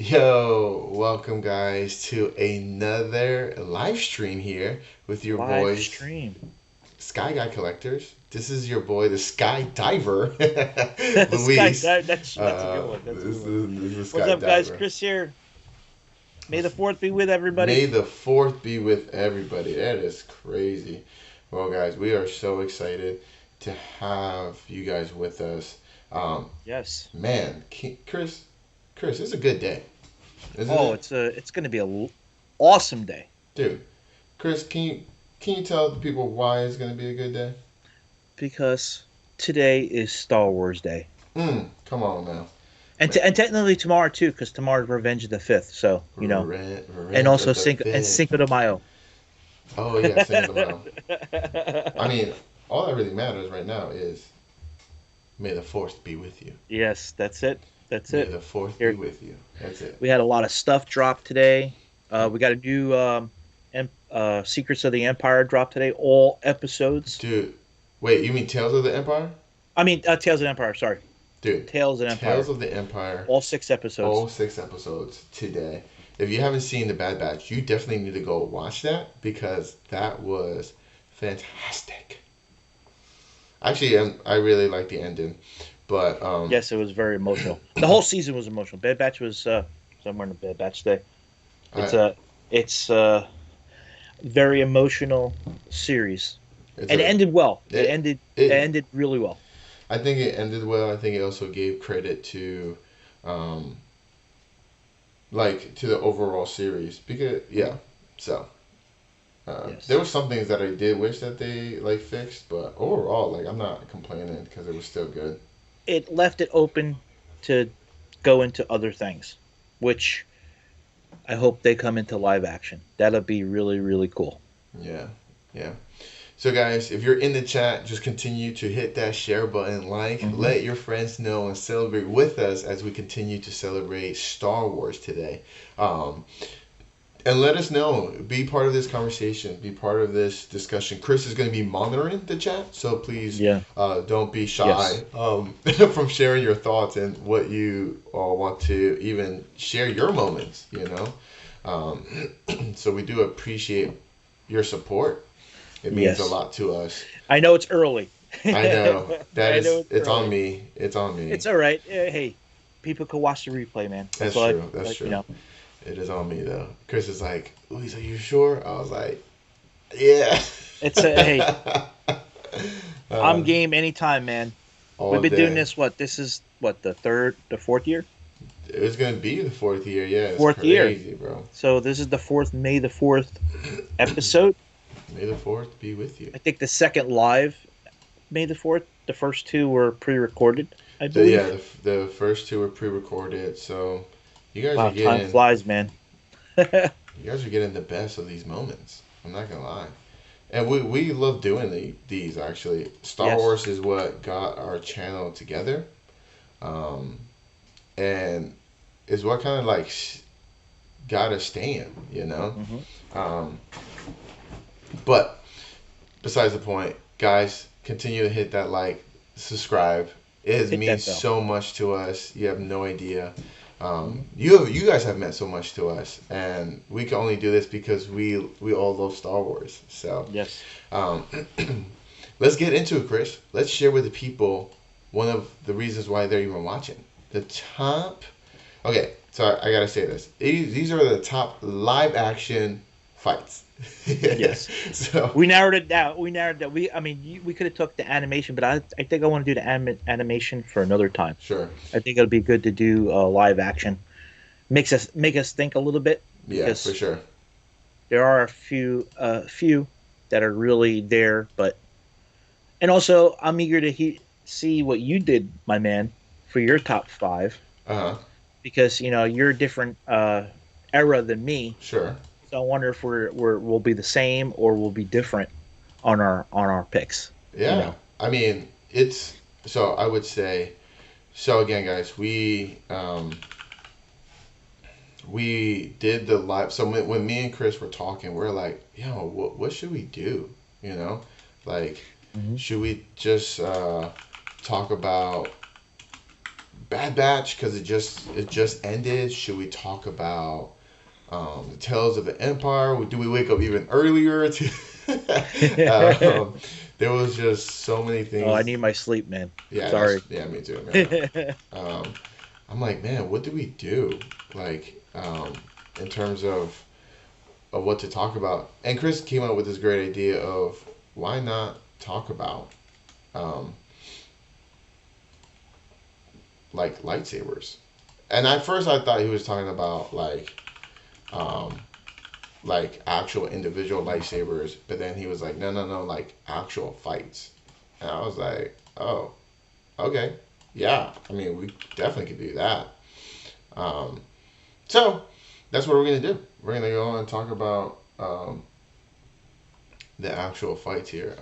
Yo, welcome guys to another live stream here with your Live boys, stream. Sky Guy Collectors. This is your boy, the Sky Diver, Sky Luis. dive. That's a good one. That's a good one. This is the What's Sky up, guys? Diver. Chris here. May the fourth be with everybody. May the 4th be with everybody. That is crazy. Well, guys, we are so excited to have you guys with us. Um, Yes. man, Chris, it's a good day, isn't Oh, it? it's gonna be awesome day Dude, Chris, can you tell the people why it's gonna be a good day? because today is Star Wars Day, Come on now, and man. and technically tomorrow too, because tomorrow's Revenge of the Fifth. So and Revenge also of the Cinco Fifth. de Mayo. Oh yeah, Cinco de Mayo. I mean, all that really matters right now is May the Fourth be with you. Yes, that's it. That's May it. the Fourth be Here with you. That's it. we had a lot of stuff drop today. We got a new Secrets of the Empire drop today. All episodes. Dude, wait, you mean Tales of the Empire? I mean, Tales of Empire. Sorry, Dude, Tales of Tales Empire. of the Empire, All 6 episodes. all 6 episodes today. If you haven't seen The Bad Batch, you definitely need to go watch that because that was fantastic. Actually, I really like the ending, but Yes, it was very emotional. The whole season was emotional. Bad Batch was somewhere in the Bad Batch day. It's I a it's a very emotional series, it's and it a ended well. It it ended it it ended really well. I think it ended well. I think it also gave credit to um to the overall series because yeah. So there Yes, were some things that I did wish that they like fixed, but overall, like I'm not complaining because it was still good. it left it open to go into other things, which I hope they come into live action. That'll be really cool. Yeah, yeah. So, guys, if you're in the chat, just continue to hit that share button, Hmm. let your friends know, and celebrate with us as we continue to celebrate Star Wars today. Um, and let us know, be part of this conversation, be part of this discussion. Chris is going to be monitoring the chat, so please Yeah. don't be shy Yes. from sharing your thoughts and what you want to even share your moments, so we do appreciate your support. It means a Yes. lot to us. I know it's early. I know that I know is it's it's on early. me. It's on me. It's all right. Hey, people can watch the replay, man. That's That's all I true. That's like. true. It is on me though. Chris is like, Luis, are you sure? I was like, yeah. It's a hey. uh, I'm game anytime, man. We've all been doing day. this. What? This is what the fourth year. It was gonna be the fourth year. Yeah, it's Fourth year. crazy, bro. So this is the fourth May the fourth episode. May the fourth be with you. I think the second live May the fourth. The first two were pre-recorded, I Yeah, believe. the first two were pre-recorded, so you guys are Wow, time getting flies, man. you guys are getting the best of these moments. I'm not gonna lie. And we love doing these actually. Star Yes. Wars is what got our channel together, um, and is what kind of like got us staying, you know. Hmm. Um, but besides the point, guys, continue to hit that like, subscribe. It Hit means that bell. so much to us. You have no idea. Hmm. You guys have meant so much to us, and we can only do this because we all love Star Wars. So Yes. um, let's get into it, Chris. Let's share with the people one of the reasons why they're even watching. The top. Okay, so I gotta say this. These are the top live action fights. Yes. So We narrowed it down. We narrowed that. I mean, we could have took the animation, but I think I want to do the animation for another time. sure, I think it'll be good to do live action. Make us think a little bit yeah, for because sure. there are a few that are really there. But and also, I'm eager to see what you did, my man, for your top five Uh huh. because you're a different era than me. Sure. So I wonder if we'll be the same or we'll be different on our picks. You Yeah. know. I mean, it's so I would say so again, guys. We did the live. So when me and Chris were talking, we're like, yo, what should we do? You know, like, Hmm. should we just talk about Bad Batch because it just ended? Should we talk about the Tales of the Empire? Do we wake up even earlier? um, there was just so many Oh, I things. need my sleep, man. Yeah, Sorry. yeah, me too, man. I'm like, man, what do we do? Like, in terms of what to talk about. And Chris came up with this great idea of why not talk about um, like lightsabers. And at first I thought he was talking about um, like actual individual lightsabers, but then he was like, no, no, no, like actual fights. And I was like, oh, okay, yeah. I mean, we definitely could do that. Um, so that's what we're gonna do. We're gonna go and talk about the actual fights here.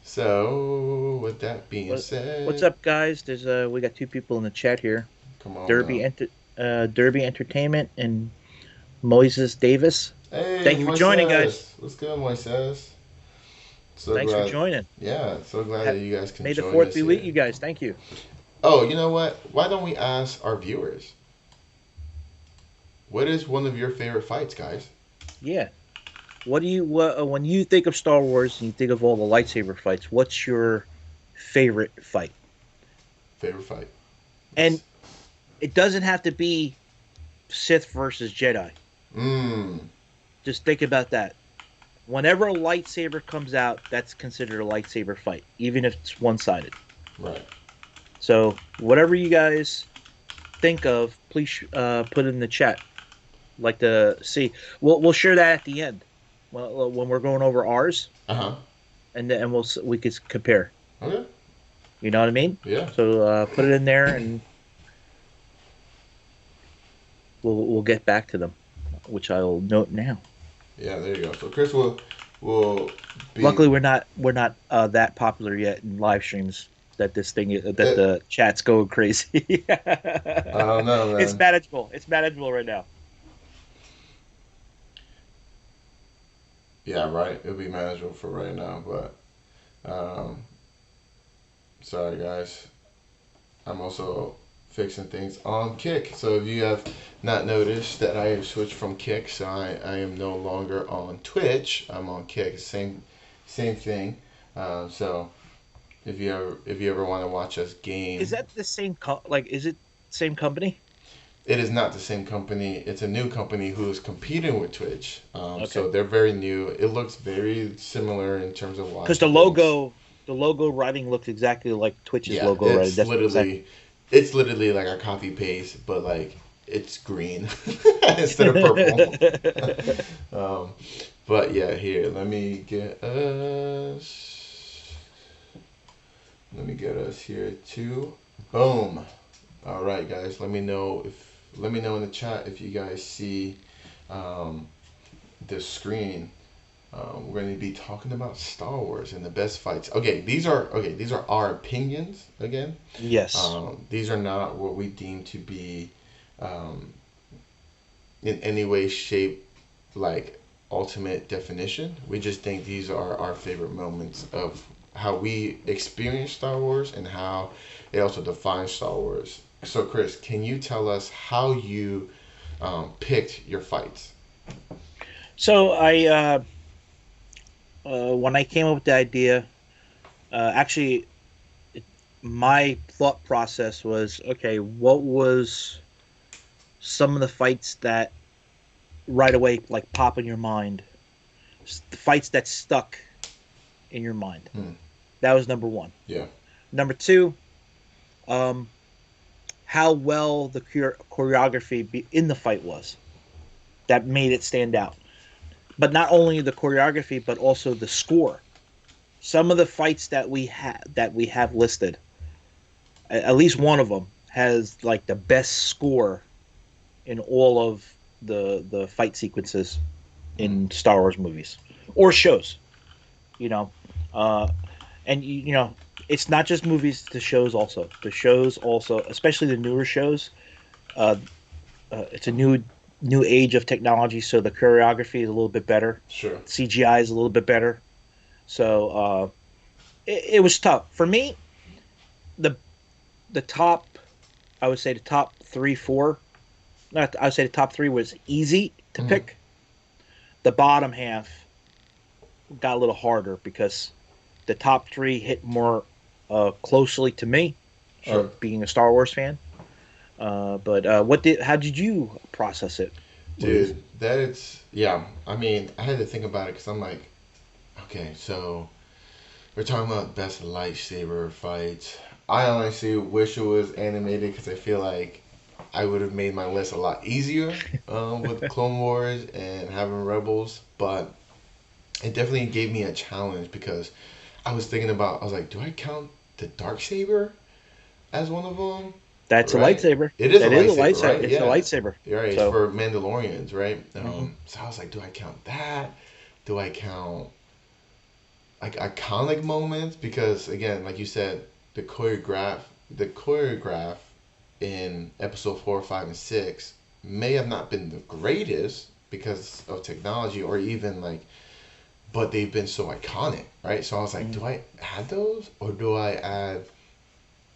So with that being What's said, up, guys? There's we got two people in the chat here. come on Derby now. Derby Entertainment and Moises Davis. Hey, Thank you for joining, guys. Moises. What's good, Moises? So Thanks for glad. joining. Yeah, so glad Ha- that you guys can May the join fourth us be with here. you guys. Thank you. Oh, you know what? Why don't we ask our viewers? What is one of your favorite fights, guys? Yeah. What do you when you think of Star Wars and you think of all the lightsaber fights? What's your favorite fight? Favorite fight? And it doesn't have to be Sith versus Jedi. Mmm. Just think about that. Whenever a lightsaber comes out, that's considered a lightsaber fight, even if it's one-sided. Right. So whatever you guys think of, please put it in the chat. Like to see, we'll share that at the end, when we're going over ours, Uh huh. and then we could compare. Okay. You know what I mean? Yeah. So put it in there, and we'll get back to them, which I'll note now. Yeah. There you go. So Chris will be. Luckily, we're not that popular yet in live streams that the chat's going crazy. I don't know, man. It's manageable. It's manageable right now. Yeah. Right. It'll be manageable for right now, but sorry guys. I'm also fixing things on Kick. So if you have not noticed that I have switched from Kick, so I am no longer on Twitch. I'm on Kick. Same thing. So if you ever want to watch us game, Is that the same is it same company? it is not the same company. It's a new company who is competing with Twitch. Okay. So they're very new. It looks very similar in terms of watching. Because the logo writing looks exactly like Twitch's logo writing. It's literally like a copy paste, but like it's green instead of purple. But yeah, here let me get us here too. Boom. All right, guys. Let me know in the chat if you guys see the screen. We're going to be talking about Star Wars and the best fights. These are our opinions again. Yes. These are not what we deem to be in any way, shape, like ultimate definition. We just think these are our favorite moments of how we experience Star Wars and how it also defines Star Wars. So, Chris, can you tell us how you picked your fights? So I when I came up with the idea, actually, my thought process was, okay, what was some of the fights that right away like pop in your mind, the fights that stuck in your mind. That was number one. Yeah. Number two, how well the choreography in the fight was. That made it stand out. But not only the choreography, but also the score. Some of the fights that we have listed, at least one of them has like the best score in all of the fight sequences in Star Wars movies or shows. You know, and you know, it's not just movies. The shows also, especially the newer shows. It's a new age of technology, so the choreography is a little bit better. Sure. CGI is a little bit better. So it was tough for me. the top, I would say the top three, four. Not, I would say the top three was easy to Hmm. pick. The bottom half got a little harder because the top three hit more closely to me, Sure. being a Star Wars fan. But what did? How did you process it, Luis? Dude, that's yeah. I mean, I had to think about it because I'm like, okay, so we're talking about best lightsaber fights. I honestly wish it was animated because I feel like I would have made my list a lot easier with Clone Wars and having Rebels, but it definitely gave me a challenge because I was thinking about, I was like, do I count the dark saber as one of them? That's a Right? lightsaber. It is a That is a lightsaber, lightsaber. right? It's a Yeah. lightsaber. You're right. It's So, for Mandalorians, right? mhm. So I was like, do I count that? Do I count like iconic moments? Because again, like you said, the choreograph in episode 4, 5, and 6 may have not been the greatest because of technology or even like, but they've been so iconic, right? So I was like, Mhm. do I add those or do I add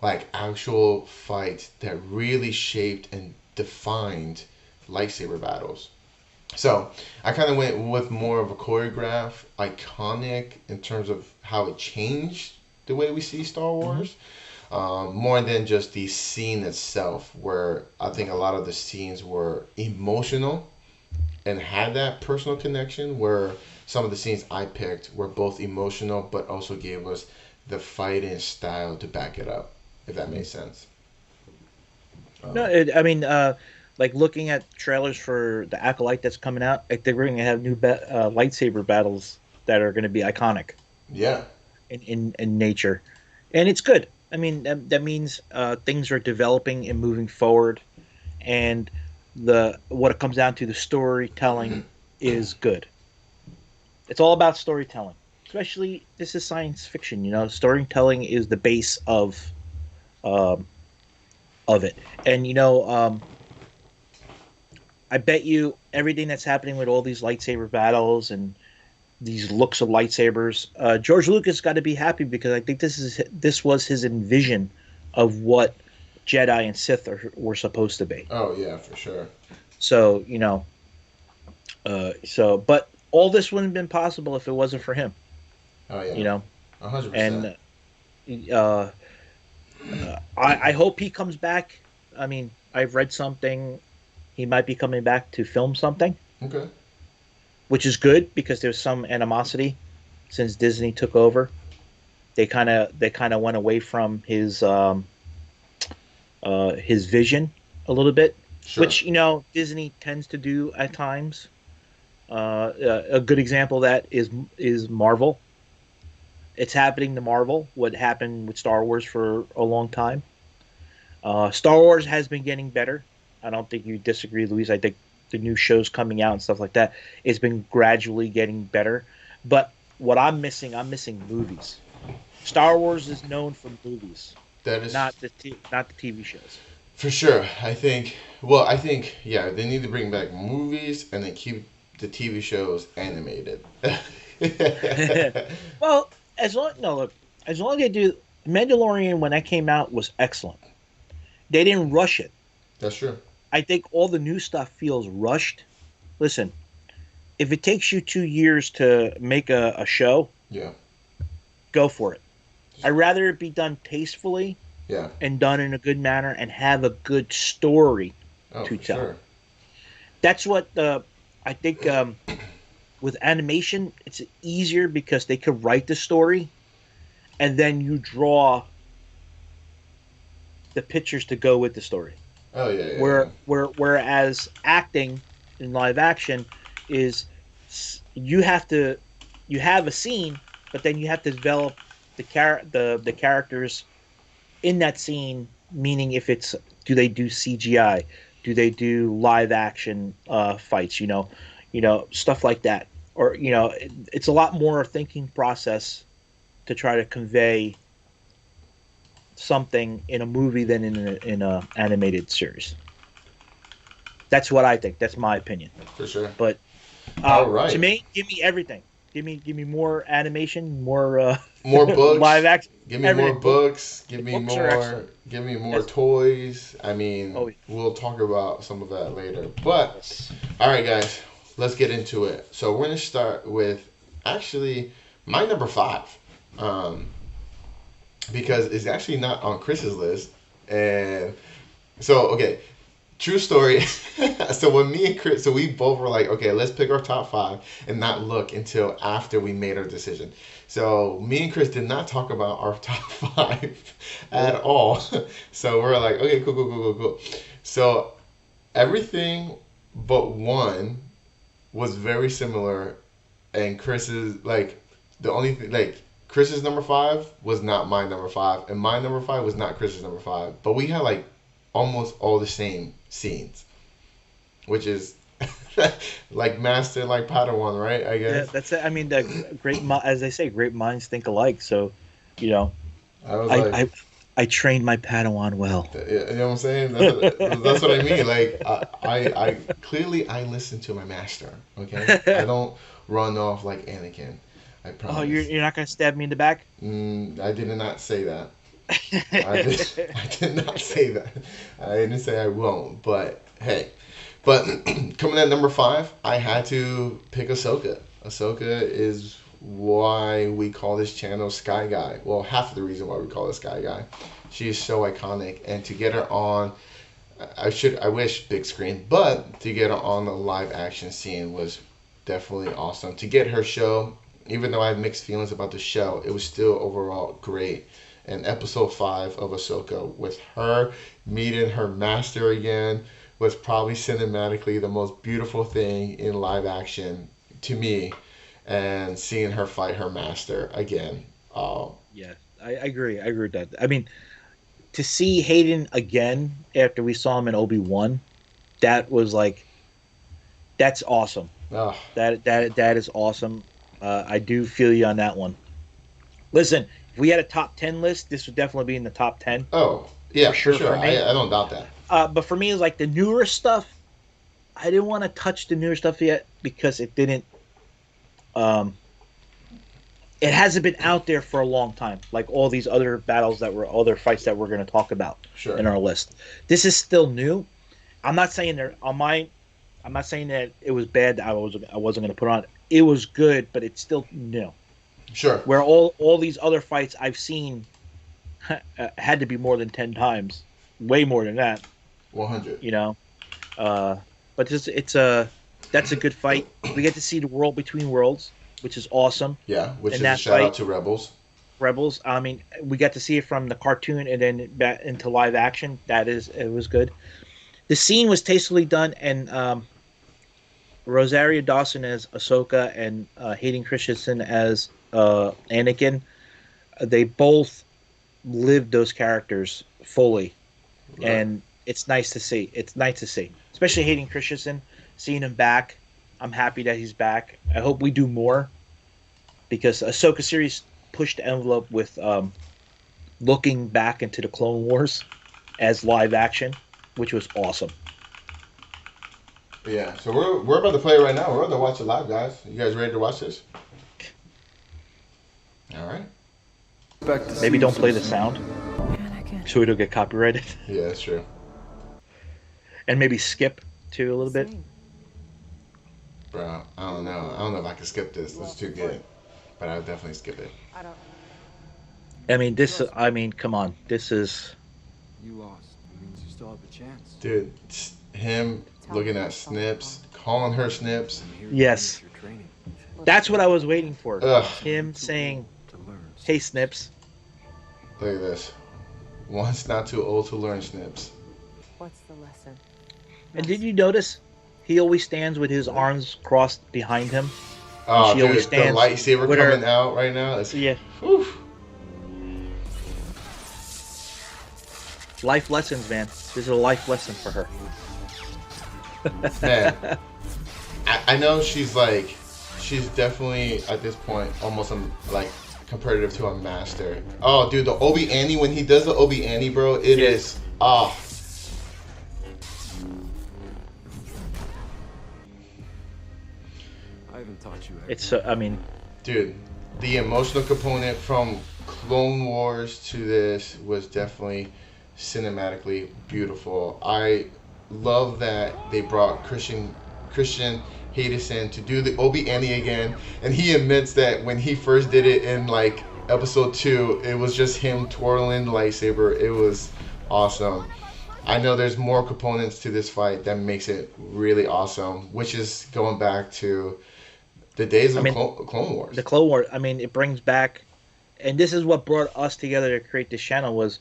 like actual fights that really shaped and defined lightsaber battles? So I kind of went with more of a choreograph, iconic in terms of how it changed the way we see Star Mhm. Wars, more than just the scene itself, where I think a lot of the scenes were emotional and had that personal connection, where some of the scenes I picked were both emotional but also gave us the fighting style to back it up, if that Mhm. makes sense. No, Um, I mean, like looking at trailers for the Acolyte that's coming out, I think we're going to have new lightsaber battles that are going to be iconic yeah, in nature, and it's good. I mean, that means things are developing and moving forward, and the what it comes down to, the storytelling is good. It's all about storytelling. Especially, this is science fiction. Storytelling is the base um, of it. And I bet you everything that's happening with all these lightsaber battles and these looks of lightsabers, George Lucas got to be happy because I think this was his envision of what Jedi and Sith were supposed to be. oh yeah, for sure. So but all this wouldn't have been possible if it wasn't for him. Oh You yeah, know, 100%. and I hope he comes back. I mean, I've read something. He might be coming back to film something, Okay. which is good because there's some animosity since Disney took over. They kind of went away from his vision a little bit, Sure. which Disney tends to do at times. A good example of that is Marvel. It's happening to Marvel. What happened with Star Wars for a long time. Star Wars has been getting better. I don't think you disagree, Louise. I think the new shows coming out and stuff like that, it's been gradually getting better. But what I'm missing movies. Star Wars is known for movies, That is not the TV shows. for sure. I think, yeah, they need to bring back movies and then keep the TV shows animated. Well, as long no look, as long as they do, Mandalorian when that came out was excellent. They didn't rush it. That's true. I think all the new stuff feels rushed. Listen, if it takes you 2 years to make a show, Yeah. go for it. I'd rather it be done tastefully Yeah. and done in a good manner and have a good story Oh, to for tell. sure. That's what I think. With animation, it's easier because they could write the story and then you draw the pictures to go with the story. Oh yeah, yeah, yeah. Whereas acting in live action is you have a scene, but then you have to develop the characters in that scene. Meaning, if it's do they do CGI, do they do live action fights? Stuff like that, or it's a lot more thinking process to try to convey something in a movie than in a animated series. That's what I think. That's my opinion. For sure. But All to right. me, give me everything. Give me more animation, more More live books. action, Give me more everything. books. The books are excellent. Give me more Yes. toys. I mean, Oh we'll talk about some of that later. But yes. all right, guys, let's get into it. So we're gonna start with actually my number five, um, because it's actually not on Chris's list. And so, okay, true story. So when me and Chris, so we both were like, okay, let's pick our top five and not look until after we made our decision. So me and Chris did not talk about our top five at all. So we're like, okay, cool, cool, cool, cool, cool. So everything but one was very similar, and Chris's like the only thing like Chris's number five was not my number five, and my number five was not Chris's number five. But we had like almost all the same scenes, which is like master like Padawan, right? I Yeah, guess. that's it. I mean, the as they say, great minds think alike. So, you know, I was I like, I, I trained my Padawan well. you know what I'm saying? That's what I mean. Like I clearly I listen to my master. Okay, I don't run off like Anakin. I Oh, promise. you're not gonna stab me in the back? I did not say that. I did not say that. I didn't say I won't. But hey, but coming at number five, I had to pick Ahsoka. Ahsoka is why we call this channel Sky Guy. Well, half of the reason why we call it Sky Guy. She is so iconic, and to get her on, I wish big screen, but to get her on the live action scene was definitely awesome. To get her show, even though I had mixed feelings about the show, it was still overall great. And episode 5 of Ahsoka, with her meeting her master again, was probably cinematically the most beautiful thing in live action to me. And seeing her fight her master again. Yeah, I agree. I agree with that. I mean, to see Hayden again after we saw him in Obi-Wan, that was like that's awesome. Oh, That is awesome. I do feel you on that one. Listen, if we had a top 10 list, this would definitely be in the top 10 oh, yeah, for for sure sure. for me. I don't doubt that. But for me, it's like the newer stuff. I didn't want to touch the newer stuff yet because it didn't. Um, it hasn't been out there for a long time, like all these other battles that were other fights that we're going to talk about Sure. in our list. This is still new. I'm not saying that on my. I'm not saying that it was bad. That I wasn't going to put on. It was good, but it's still new. Sure. Where all these other fights I've seen had to be more than 10 times, way more than that. 100. You know, but it's a that's a good fight. We get to see the world between worlds, which is awesome. Yeah, which In is a that shout out fight- to Rebels. Rebels. I mean, we got to see it from the cartoon and then back into live action. It was good. The scene was tastefully done, and Rosario Dawson as Ahsoka and Hayden Christensen as Anakin. They both lived those characters fully, Right. and it's nice to see. It's nice to see, especially Hayden Christensen, seeing him back. I'm happy that he's back. I hope we do more because Ahsoka series pushed the envelope with looking back into the Clone Wars as live action, which was awesome. Yeah, so we're about to play it right now. We're about to watch it live, guys. You guys ready to watch this? All right. Maybe don't play the sound Anakin. so we don't get copyrighted, Yeah, that's true. and maybe skip to a little bit. Same. Bro, I don't know. I don't know if I can skip this. This is too good. But I'll definitely skip it. I don't. I mean, this. I mean, come on. This is. You lost. It means you still have a chance. Dude, him looking at Snips, calling her Snips. I'm here to Yes. finish your training, That's what I was waiting for. Ugh, Him saying, to learn. "Hey, Snips." look at this. Once not too old to learn Snips. What's the lesson? And did you notice? He always stands with his arms crossed behind him. Oh, She dude, always the stands lightsaber with her- coming out right now. It's, Yeah, whew. life lessons, man. This is a life lesson for her. Man, I know she's like, she's definitely at this point almost like comparative to a master. Oh, dude, the Obi Annie, when he does the Obi Annie, bro, it Yeah. is ah. I haven't taught you everything. It's. I mean, Dude, the emotional component from Clone Wars to this was definitely cinematically beautiful. I love that they brought Christian Hayden to do the Obi Annie again, and he admits that when he first did it in like episode 2, it was just him twirling the lightsaber. It was awesome. I know there's more components to this fight that makes it really awesome, which is going back to the days of Clone Wars. The Clone Wars. I mean, it brings back, and this is what brought us together to create this channel. Was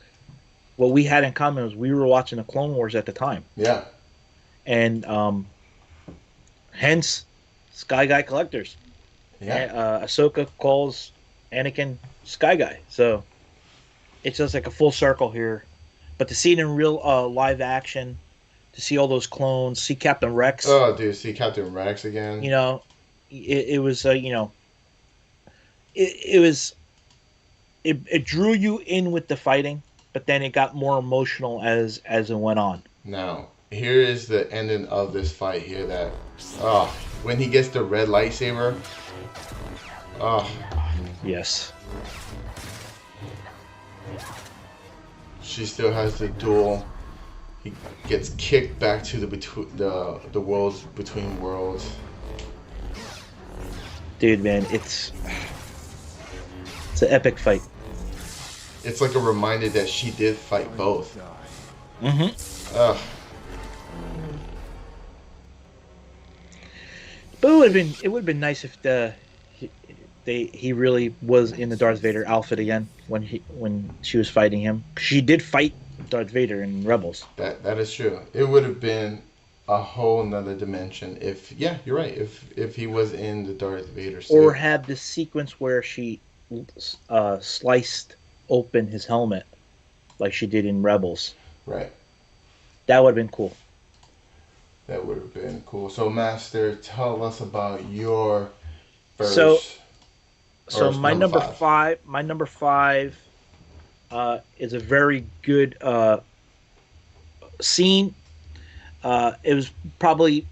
what we had in common was we were watching the Clone Wars at the time. Yeah. And hence, Sky Guy Collectors. Yeah. Ahsoka calls Anakin Sky Guy. So it's just like a full circle here. But to see it in real live action, to see all those clones, see Captain Rex. Oh, dude, see Captain Rex again. You know, it was you know, it drew you in with the fighting, but then it got more emotional as it went on. Now, here is the ending of this fight here that, when he gets the red lightsaber, yes. She still has the duel. He gets kicked back to the worlds between worlds. Dude, man, it's an epic fight. It's like a reminder that she did fight both. Mm-hmm. Ugh. But it would have been nice if he really was in the Darth Vader outfit again when she was fighting him. She did fight Darth Vader in Rebels. That is true. It would have been a whole nother dimension if you're right. If he was in the Darth Vader suit. Or had the sequence where she sliced open his helmet like she did in Rebels. Right. That would have been cool. That would have been cool. So, Master, tell us about your first. So my number five is a very good scene. It was probably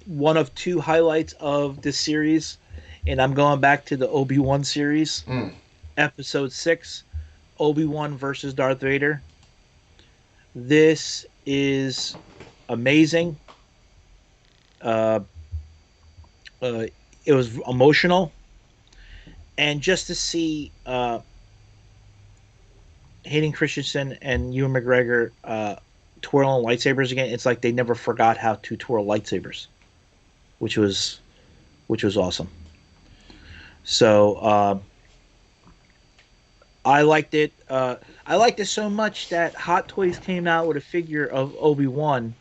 one of 2 highlights of this series, and I'm going back to the Obi-Wan series, episode 6, Obi-Wan versus Darth Vader. This is amazing. It was emotional. And just to see Hayden Christensen and Ewan McGregor twirling lightsabers again, it's like they never forgot how to twirl lightsabers, which was awesome. So I liked it. I liked it so much that Hot Toys came out with a figure of Obi-Wan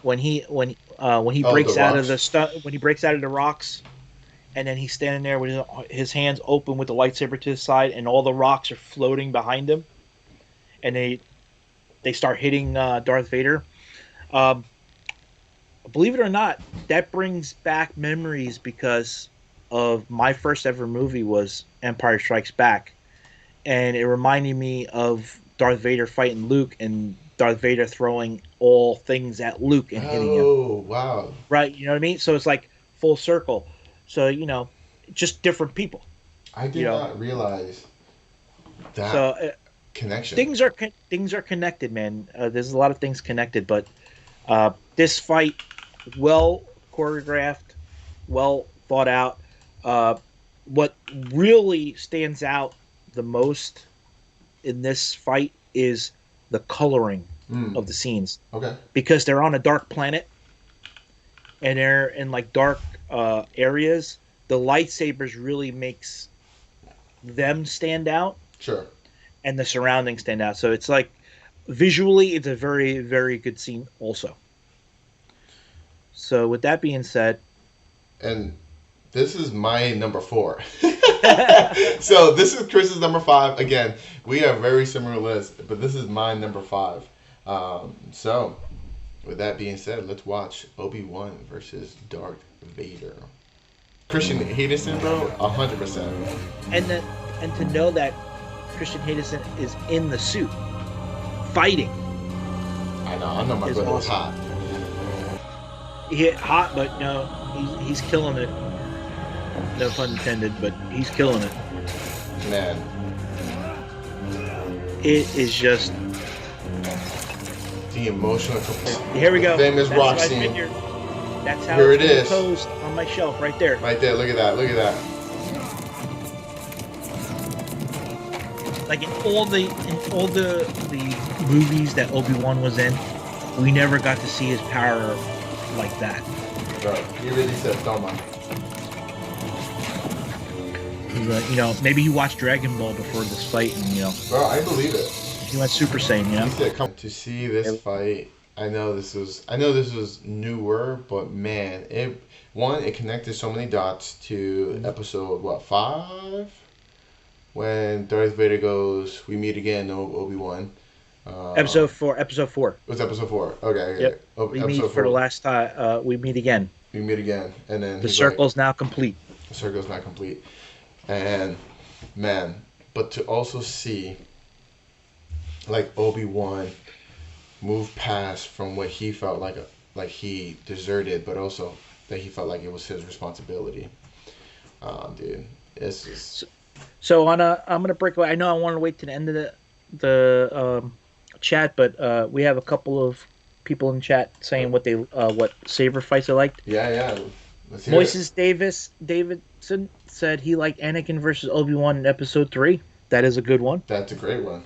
when he breaks out of the rocks. And then he's standing there with his hands open with the lightsaber to his side, and all the rocks are floating behind him. And they start hitting Darth Vader. Believe it or not, that brings back memories because of my first ever movie was Empire Strikes Back. And it reminded me of Darth Vader fighting Luke and Darth Vader throwing all things at Luke and hitting him. Oh, wow. Right, you know what I mean? So it's like full circle. So, just different people. I did not realize that connection. Things are connected, man. There's a lot of things connected, but this fight, well choreographed, well thought out. What really stands out the most in this fight is the coloring of the scenes. Okay. Because they're on a dark planet, and they're in like dark areas. The lightsabers really makes them stand out. Sure. And the surroundings stand out. So it's like visually, it's a very, very good scene also. So with that being said, and this is my number 4. So this is Chris's number 5. Again, we have very similar lists, but this is my number 5. So with that being said, let's watch Obi-Wan versus Darth Vader. Christian Hayden, bro, 100%. And to know that Christian Hayden is in the suit, fighting. I know my brother was hot. He hit hot, but no, he's killing it. No pun intended, but he's killing it. Man. It is just. The emotional. Here we the go. Famous That's rock what I scene. figured. That's how Here it's it gonna is. posed on my shelf right there. Right there. Look at that. Look at that. Like in all the movies that Obi-Wan was in, we never got to see his power like that. Bro, he really said, "Toma." You know, maybe he watched Dragon Ball before this fight, and you know, Bro, I believe it. he went Super Saiyan. You know, He said, "Come to see this fight." I know this was newer, but man, it connected so many dots to episode 5, when Darth Vader goes, "We meet again, Obi-Wan." episode 4. It was episode 4. Okay. Yep. We meet for the last time. We meet again. We meet again, and then The he's circle's now complete. the circle's not complete, and man, but to also see like Obi-Wan move past from what he felt like he deserted, but also that he felt like it was his responsibility. Dude, it's just So I'm gonna break away. I know I want to wait to the end of the chat, but we have a couple of people in chat saying what saber fights they liked. yeah. Let's hear it. Moises Davidson said he liked Anakin versus Obi-Wan in episode 3. That is a good one. That's a great one.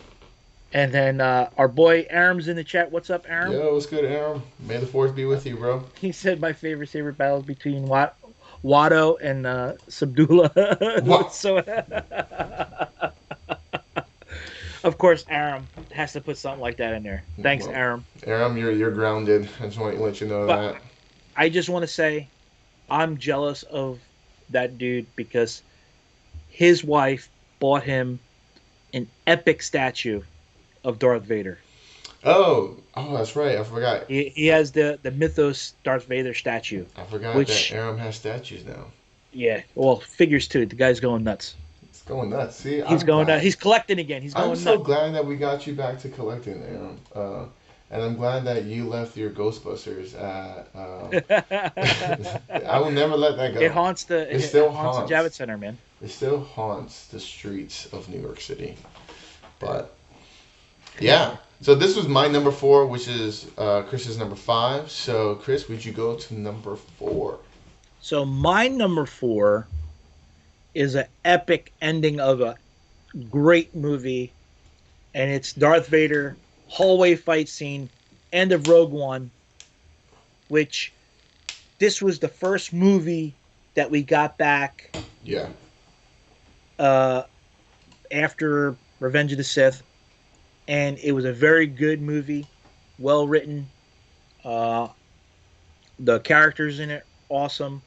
And then our boy Aram's in the chat. What's up, Aram? Yo, what's good, Aaron? May the force be with you, bro. He said my favorite saber battle is between Watto and Subdullah. What? So, of course, Aram has to put something like that in there. Thanks, Well, Aram. Aaron, you're grounded. I just want to let you know But- that. I just want to say I'm jealous of that dude because his wife bought him an epic statue of Darth Vader. Oh, that's right. I forgot. He has the Mythos Darth Vader statue. I forgot Which- that Aram has statues now. Yeah, well, figures too. The guy's going nuts. It's going nuts. See, He's going nuts. He's collecting again. He's going I'm so nuts. glad that we got you back to collecting, Aaron. And I'm glad that you left your Ghostbusters at. I will never let that go. It haunts the It still haunts the haunts. Javits Center, man. It still haunts the streets of New York City. But yeah, so this was my number 4, which is Chris's number 5. So Chris, would you go to number 4? So my number 4 is an epic ending of a great movie, and it's Darth Vader hallway fight scene, end of Rogue One, which this was the first movie that we got back Yeah. after Revenge of the Sith, and it was a very good movie, well written. The characters in it awesome.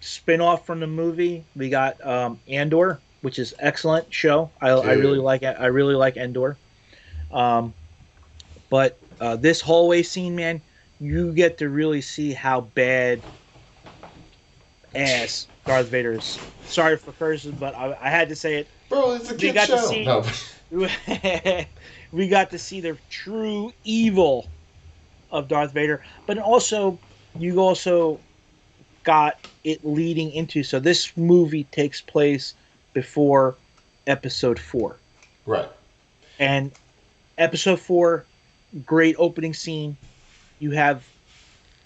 Spin off from the movie, we got Andor, which is excellent show. I really like it. I really like Andor. But this hallway scene, man, you get to really see how bad ass Darth Vader is. Sorry for cursing, but I had to say it. Bro, it's a We kid got to show. see- No. We got to see the true evil of Darth Vader, but you also got it leading into. So this movie takes place before Episode 4, Right. and Episode 4, great opening scene. You have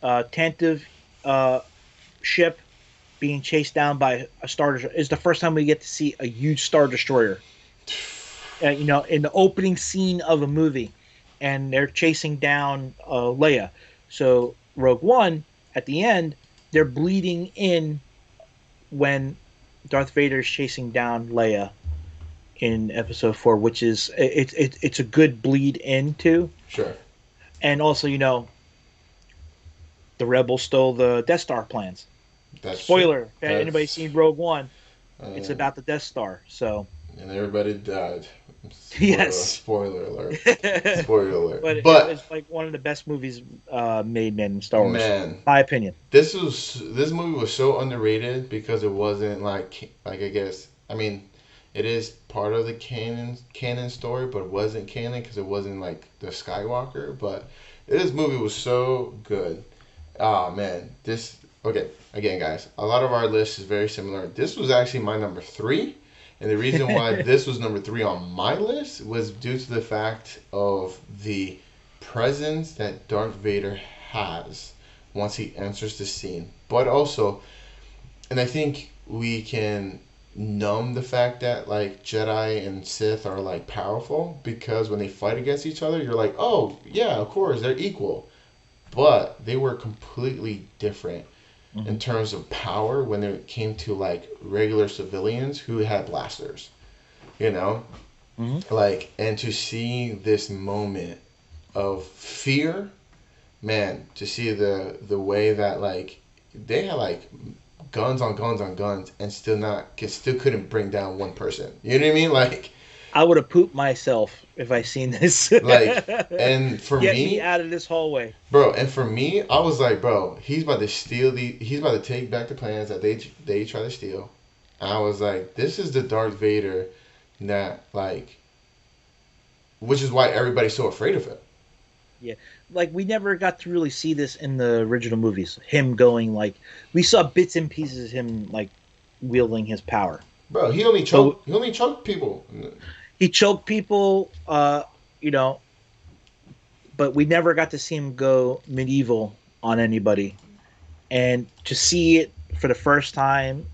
Tantive ship being chased down by a Star Destroyer. It's the first time we get to see a huge Star Destroyer. In the opening scene of a movie, and they're chasing down Leia. So Rogue One, at the end, they're bleeding in when Darth Vader is chasing down Leia in Episode 4, which is it's a good bleed into. Sure. And also, the rebels stole the Death Star plans. That's Spoiler: if That's- anybody's seen Rogue One, it's uh, about the Death Star. So And everybody died. Yes. Spoiler alert. but Spoiler alert. But it's like one of the best movies made in Star Wars. man, My opinion. this movie was so underrated because it wasn't like I guess, I mean, it is part of the canon story, but it wasn't canon because it wasn't like the Skywalker. But this movie was so good. Ah man, okay, again, guys, a lot of our list is very similar. This was actually my number 3. And the reason why this was number 3 on my list was due to the fact of the presence that Darth Vader has once he enters the scene. But also, and I think we can numb the fact that like Jedi and Sith are like powerful because when they fight against each other, you're like, oh yeah, of course they're equal, but they were completely different in terms of power when it came to like regular civilians who had blasters, you know, like, and to see this moment of fear, man, to see the way that like they had like guns on guns on guns and still couldn't bring down one person. You know what I mean? Like, I would have pooped myself if I seen this. like, and for Get me, me out of this hallway, bro. And for me, I was like, bro, he's about to he's about to take back the plans that they try to steal. And I was like, this is the Darth Vader that like, which is why everybody's so afraid of him. Yeah, like we never got to really see this in the original movies. Him going like, we saw bits and pieces of him like wielding his power. Bro, he only choked people. He choked people, you know, but we never got to see him go medieval on anybody. And to see it for the first time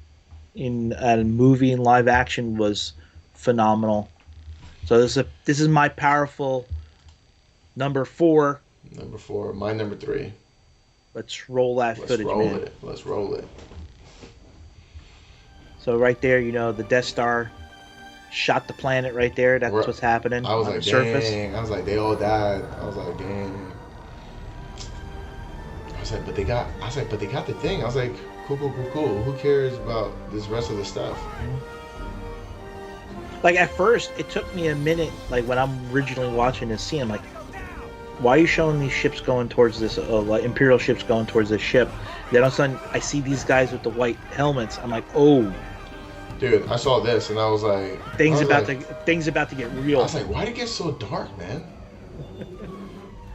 in a movie in live action was phenomenal. So this is my powerful number 4. Number 4, my number 3. Let's roll that footage, man. Let's roll it. So right there, you know, the Death Star shot the planet right there. That's what's happening I was on like, the surface. dang. I was like, they all died. I was like, dang. I was like, but they got the thing. I was like, cool. Who cares about this rest of the stuff? Like at first, it took me a minute. Like when I'm originally watching this scene, I'm like, why are you showing these ships going towards this, like Imperial ships going towards this ship? Then all of a sudden, I see these guys with the white helmets. I'm like, oh. Dude, I saw this and I was like, things about to get real. I was like, why'd it get so dark, man?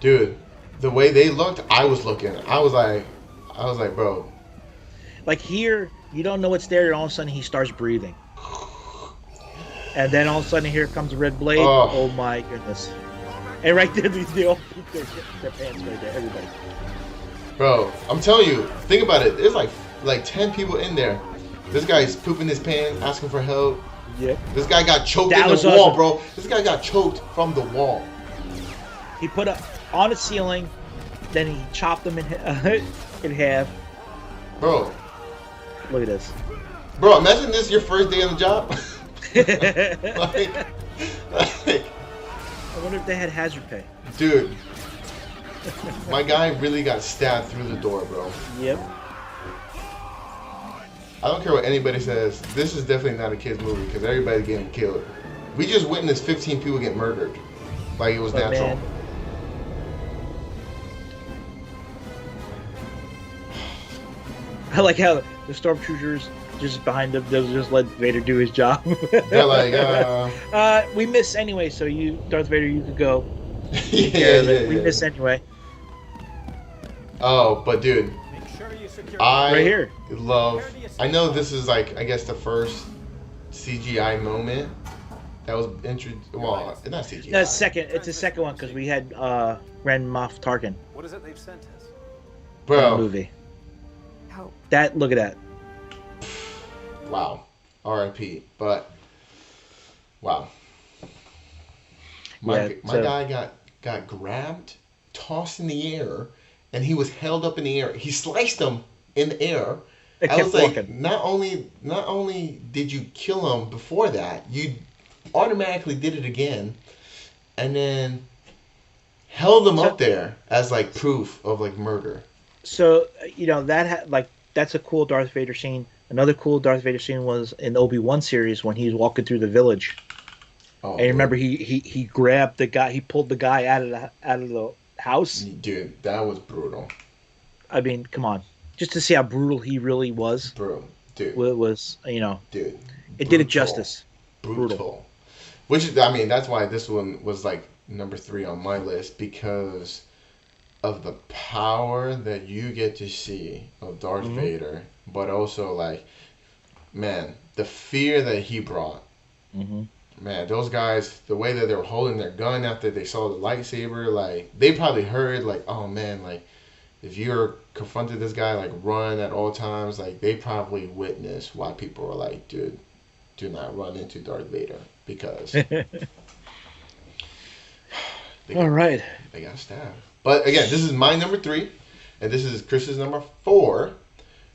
Dude, the way they looked, I was looking. I was like, bro. Like here, you don't know what's there, and all of a sudden he starts breathing. And then all of a sudden here comes a red blade. Oh my goodness. And right there, they all poop their pants right there, everybody. Bro, I'm telling you, think about it. There's like 10 people in there. This guy's pooping his pants, asking for help. Yep. This guy got choked in the wall, bro. This guy got choked from the wall. He put up on a ceiling, then he chopped them in half. Bro. Look at this. Bro, imagine this your first day on the job. like, I wonder if they had hazard pay. Dude. My guy really got stabbed through the door, bro. Yep. I don't care what anybody says. This is definitely not a kid's movie because everybody's getting killed. We just witnessed 15 people get murdered. Like it was natural. Man. I like how the stormtroopers just behind him, they'll just let Vader do his job. They're like, we miss anyway, so you, Darth Vader, you could go. yeah. We miss anyway. Oh, but dude, right here. I know this is like, I guess the first CGI moment that was introduced. Well, not CGI. No, it's the second one because we had Grand Moff Tarkin. What is it they've sent us? Bro. Movie. How? Look at that. Wow. R.I.P. But wow. My guy got grabbed, tossed in the air, and he was held up in the air. He sliced him in the air. I was like, walking. not only did you kill him before that, you automatically did it again, and then held him up there as like proof of like murder. So you know that's a cool Darth Vader scene. Another cool Darth Vader scene was in the Obi-Wan series when he's walking through the village. Oh, and remember, he grabbed the guy, he pulled the guy out of the house. Dude, that was brutal. I mean, come on, just to see how brutal he really was. Bro, dude, it was dude, it did it justice. Brutal. Which is, I mean, that's why this one was like number 3 on my list because of the power that you get to see of Darth Vader, but also like, man, the fear that he brought. Man, those guys, the way that they were holding their gun after they saw the lightsaber, like they probably heard like, oh man, like if you're confronted this guy, like run at all times. Like they probably witnessed why people were like, dude, do not run into Darth Vader because they All right. They got stabbed. But again, this is my number 3, and this is Chris's number 4.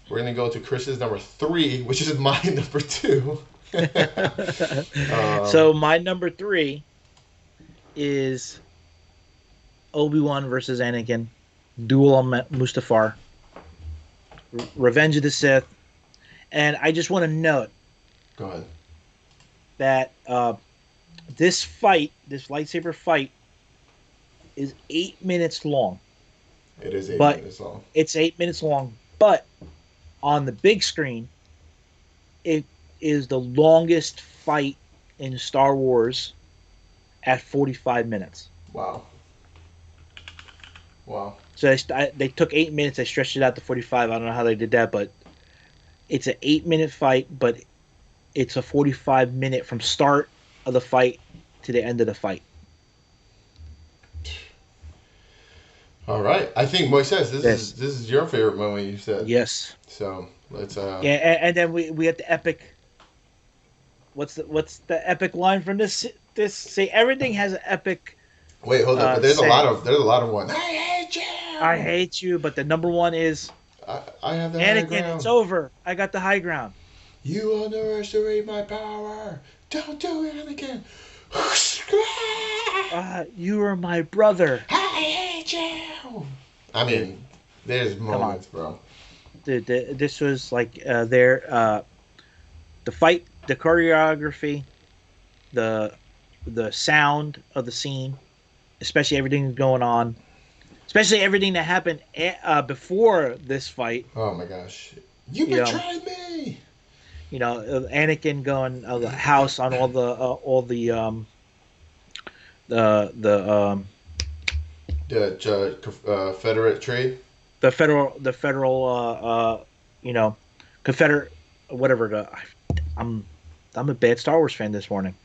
We're gonna go to Chris's number 3, which is my number 2. So my number 3 is Obi-Wan versus Anakin, Duel on Mustafar, Revenge of the Sith, and I just want to note Go ahead. that this lightsaber fight, is 8 minutes long. It is 8 But- minutes long. It's 8 minutes long, but on the big screen, it is the longest fight in Star Wars at 45 minutes. Wow. Wow. So they took 8 minutes, they stretched it out to 45. I don't know how they did that, but it's an 8-minute fight, but it's a 45-minute from start of the fight to the end of the fight. All right. I think Moises, this Yes. is your favorite moment you said. Yes. So let's Yeah, and then we had the epic. What's the epic line from this? See, everything has an epic. wait, hold up. But there's a say- lot of ones. I hate you. I hate you, but the number one is I have the high Anakin. ground. It's over. I got the high ground. You underestimate my power. Don't do it, Anakin. You are my brother. I hate you. I mean, there's moments, bro. This was like the fight, the choreography, the sound of the scene, especially everything going on, especially everything that happened before this fight. Oh my gosh. You Yeah. betrayed me. You know, Anakin going the house on all the Confederate trade. the federal Confederate whatever. I'm a bad Star Wars fan this morning.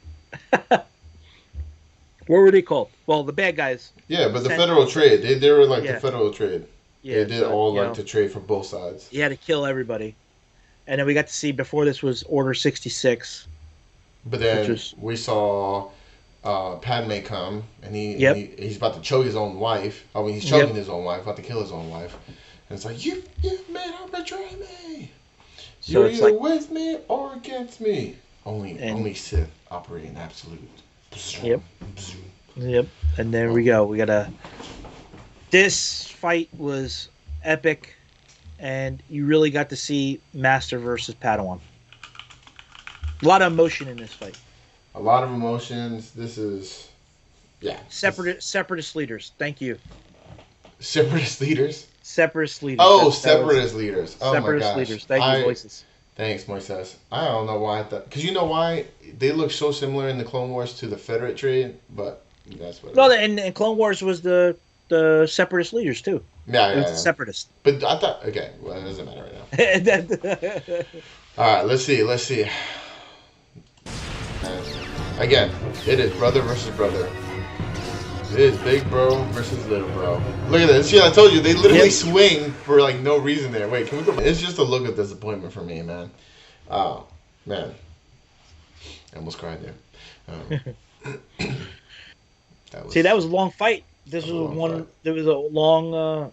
What were they called? Well, the bad guys. Yeah, but the Sen- Federal Trade. They were like Yeah. the Federal Trade. Yeah, They did so, all you like know, to trade for both sides. he had to kill everybody, and then we got to see before this was Order 66. But then Which was- we saw Padme come, and Yep. he's about to choke his own wife. I mean, he's Yep. choking his own wife, about to kill his own wife. And it's like, you made her betray me. So You're it's either like, with me or against me. And- Only Sith operate in absolute. Yep. Yep. And there we go. This fight was epic, and you really got to see Master versus Padawan. A lot of emotion in this fight. A lot of emotions. This is, yeah. Separatist leaders. Thank you. Separatist leaders. Separatist leaders. Oh, That was- separatist leaders. Oh Separatist my gosh. leaders. Thank you, voices. Thanks, Moises. I don't know why I thought, because you know why they look so similar in the Clone Wars to the Federate trade, but that's what. No, and Clone Wars was the separatist leaders too. Yeah, It yeah, was yeah. separatist. But I thought, okay, well, it doesn't matter right now. All right, let's see. Again, it is brother versus brother. It is big bro versus little bro. Look at this. See, I told you they literally Yep. swing for like no reason there. Wait, can we go? It's just a look of disappointment for me, man. Oh man, I almost cried there. See, that was a long fight. This That was was a long one. fight. There was a long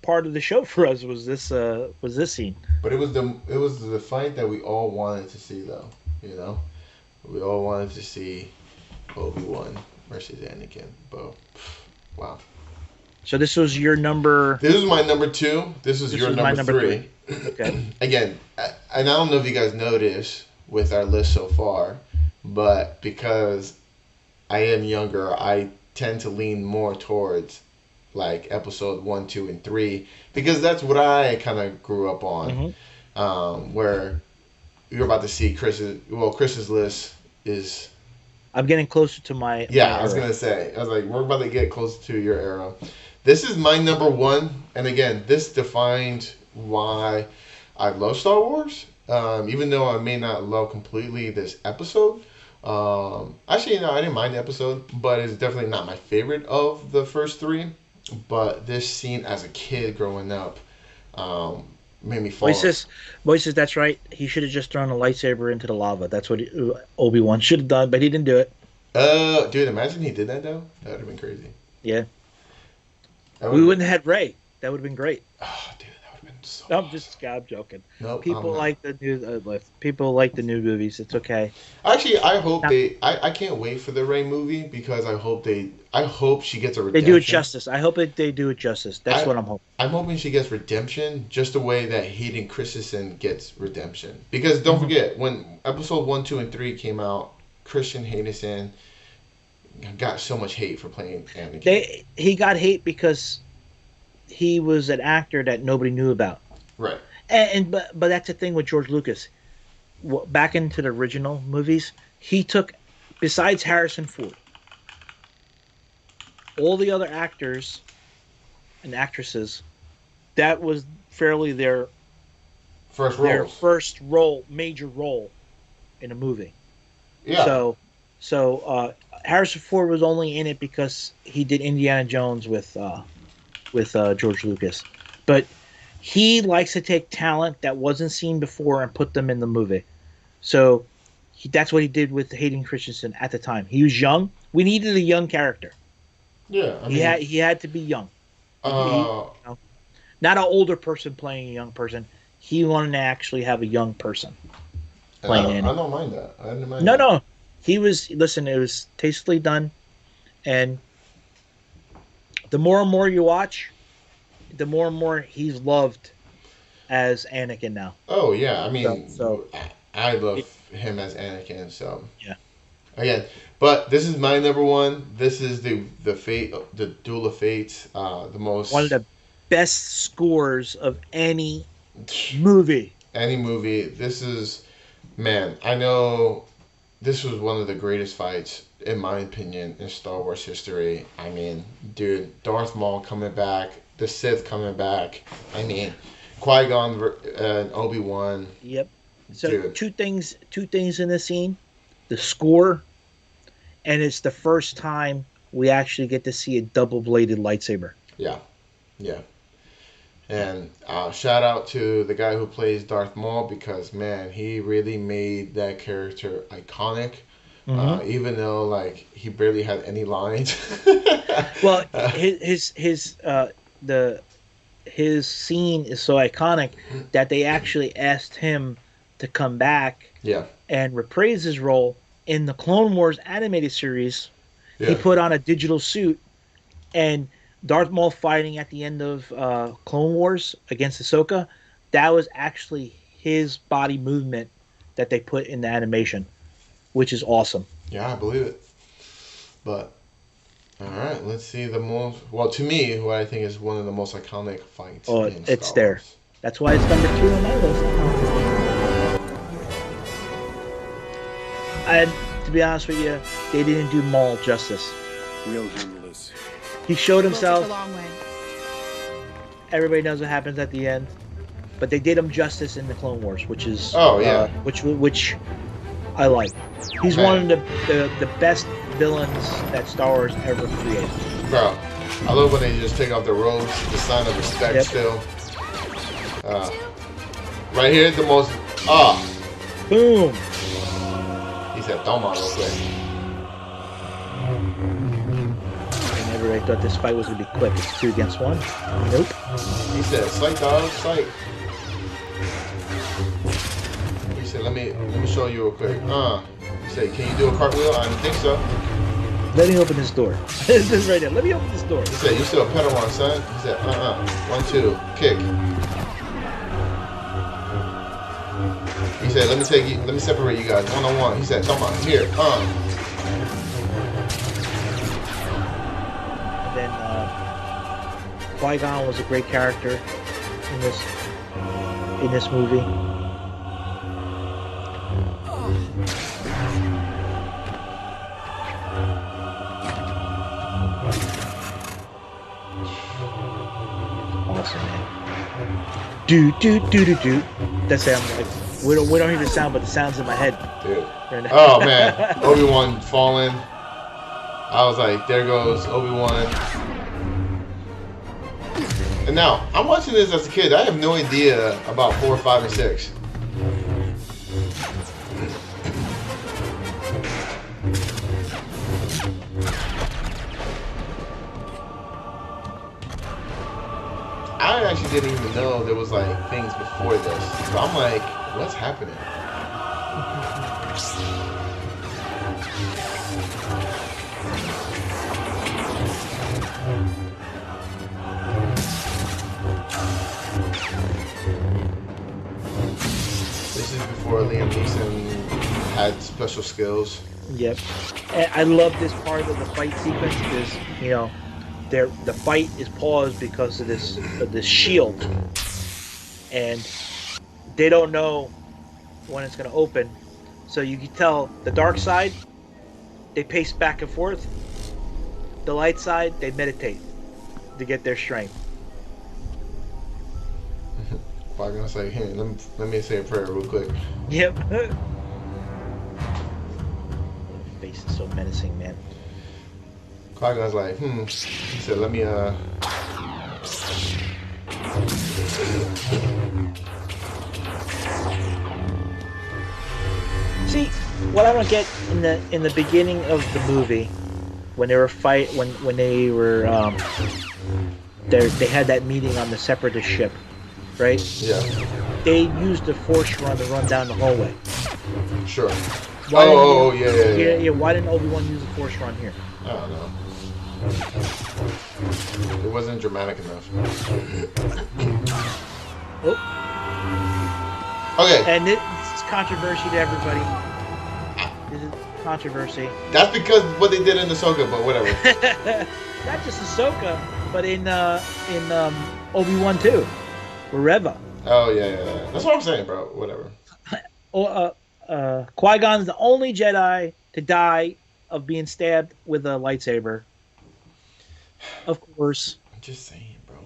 part of the show for us. Was this scene? But it was the fight that we all wanted to see, though. You know, we all wanted to see Obi-Wan versus Anakin. But wow, So this was your number. this is my number 2. This is This your was my number number 3. Okay. Again, and I don't know if you guys noticed with our list so far, but because I am younger, I tend to lean more towards like episode 1, 2, and 3 because that's what I kind of grew up on. Mhm. Where you're about to see Chris's list is I'm getting closer to my. Yeah, my I was era. gonna say. I was like, we're about to get close to your era. This is my number one, and again, this defined why I love Star Wars. Even though I may not love completely this episode. Actually, no, I didn't mind the episode, but it's definitely not my favorite of the first three. But this scene as a kid growing up made me fall. Moises, that's right. He should have just thrown a lightsaber into the lava. That's what Obi-Wan should have done, but he didn't do it. Dude, imagine he did that though. That would have been crazy. Yeah. That We wouldn't have had Rey. That would have been great. Oh, dude, that would have been so. No, I'm joking. Nope, People I'm like the new movies. It's okay. Actually, I hope Now- I can't wait for the Rey movie because I hope she gets a They redemption. do it justice. I hope that they do it justice. That's what I'm hoping. I'm hoping she gets redemption just the way that Hayden Christensen gets redemption. Because don't forget, when episode 1, 2, and 3 came out, Christian Hayden got so much hate for playing Anakin. He got hate because he was an actor that nobody knew about. Right. But that's the thing with George Lucas. Back into the original movies, he took, besides Harrison Ford, all the other actors and actresses, that was fairly their first major role in a movie. Yeah. So Harrison Ford was only in it because he did Indiana Jones with George Lucas, but he likes to take talent that wasn't seen before and put them in the movie. So that's what he did with Hayden Christensen at the time. He was young. We needed a young character. Yeah. I mean, He had to be young. Not an older person playing a young person. He wanted to actually have a young person playing. I don't mind that. I didn't mind. No. He was. Listen, it was tastefully done, and the more and more you watch, the more and more he's loved as Anakin now. Oh yeah, I mean, So- I love him as Anakin. So Yeah. Again, but this is my number one. This is the Duel of Fates. The most One of the best scores of any movie. any movie. This is, man. I know this was one of the greatest fights, in my opinion, in Star Wars history. I mean, dude, Darth Maul coming back, the Sith coming back. I mean, Qui-Gon and Obi-Wan. Yep. So Dude. two things in this scene: the score, and it's the first time we actually get to see a double-bladed lightsaber. Yeah. And shout out to the guy who plays Darth Maul because, man, he really made that character iconic. Even though, like, he barely had any lines. Well, his scene is so iconic that they actually asked him to come back Yeah. and reprise his role in the Clone Wars animated series. Yeah. He put on a digital suit, and Darth Maul fighting at the end of Clone Wars against Ahsoka, that was actually his body movement that they put in the animation, which is awesome. Yeah, I believe it. But, all right, let's see the most. Well, to me, what I think is one of the most iconic fights. Oh, in it's Star there. Wars. That's why it's number 2 on my list. And to be honest with you, they didn't do Maul justice. We'll handle this. He showed We'll take himself. a long way. Everybody knows what happens at the end, but they did him justice in the Clone Wars, which is Oh, yeah. which I like. He's Man. one of the best villains that Star Wars ever created. Bro, I love when they just take off their robes, the sign of respect Yep. still. Right here, the most. Boom! He said, Toma, real quick. And everybody thought this fight was gonna be quick. It's 2 against 1. Nope. He said, "Psych, dog, psych." He said, "Let me show you real quick." He said, "Can you do a cartwheel?" I don't think so. Let me open this door. This is right there. Let me open this door. He said, "You still a Padawan, son?" He said, 1, 2, kick." He said, "Let me separate you guys 1-on-1." He said, "Come on, here, And then Qui-Gon was a great character in this movie. do do do do do. That's it. I'm like, we don't hear the sound, but the sound's in my head. Dude. Right now. Oh man, Obi-Wan falling. I was like, there goes Obi-Wan. And now, I'm watching this as a kid. I have no idea about 4, 5, and 6. I actually didn't even know there was like things before this. So I'm like, what's happening? This is before Liam Neeson had special skills. Yep. And I love this part of the fight sequence because, you know, the fight is paused because of this shield, and they don't know when it's going to open. So you can tell the dark side, they pace back and forth. The light side, they meditate to get their strength. I'm gonna say, hey, let me say a prayer real quick. Yep. Face is so menacing, man. Qui-Gon's like, He said, let me, See, what I don't get in the beginning of the movie, when they were when they were they had that meeting on the Separatist ship, right? yeah, They used the Force run to run down the hallway. sure. Why Yeah. Yeah. Why didn't Obi-Wan use the Force run here? I don't know. It wasn't dramatic enough. Oh. Okay, And this is controversy to everybody. This is controversy. that's because what they did in Ahsoka, but whatever. Not just Ahsoka, but in Obi-Wan too, with Reva. Oh yeah. That's what I'm saying, bro. Whatever. Qui-Gon's the only Jedi to die of being stabbed with a lightsaber. Of course, I'm just saying, bro.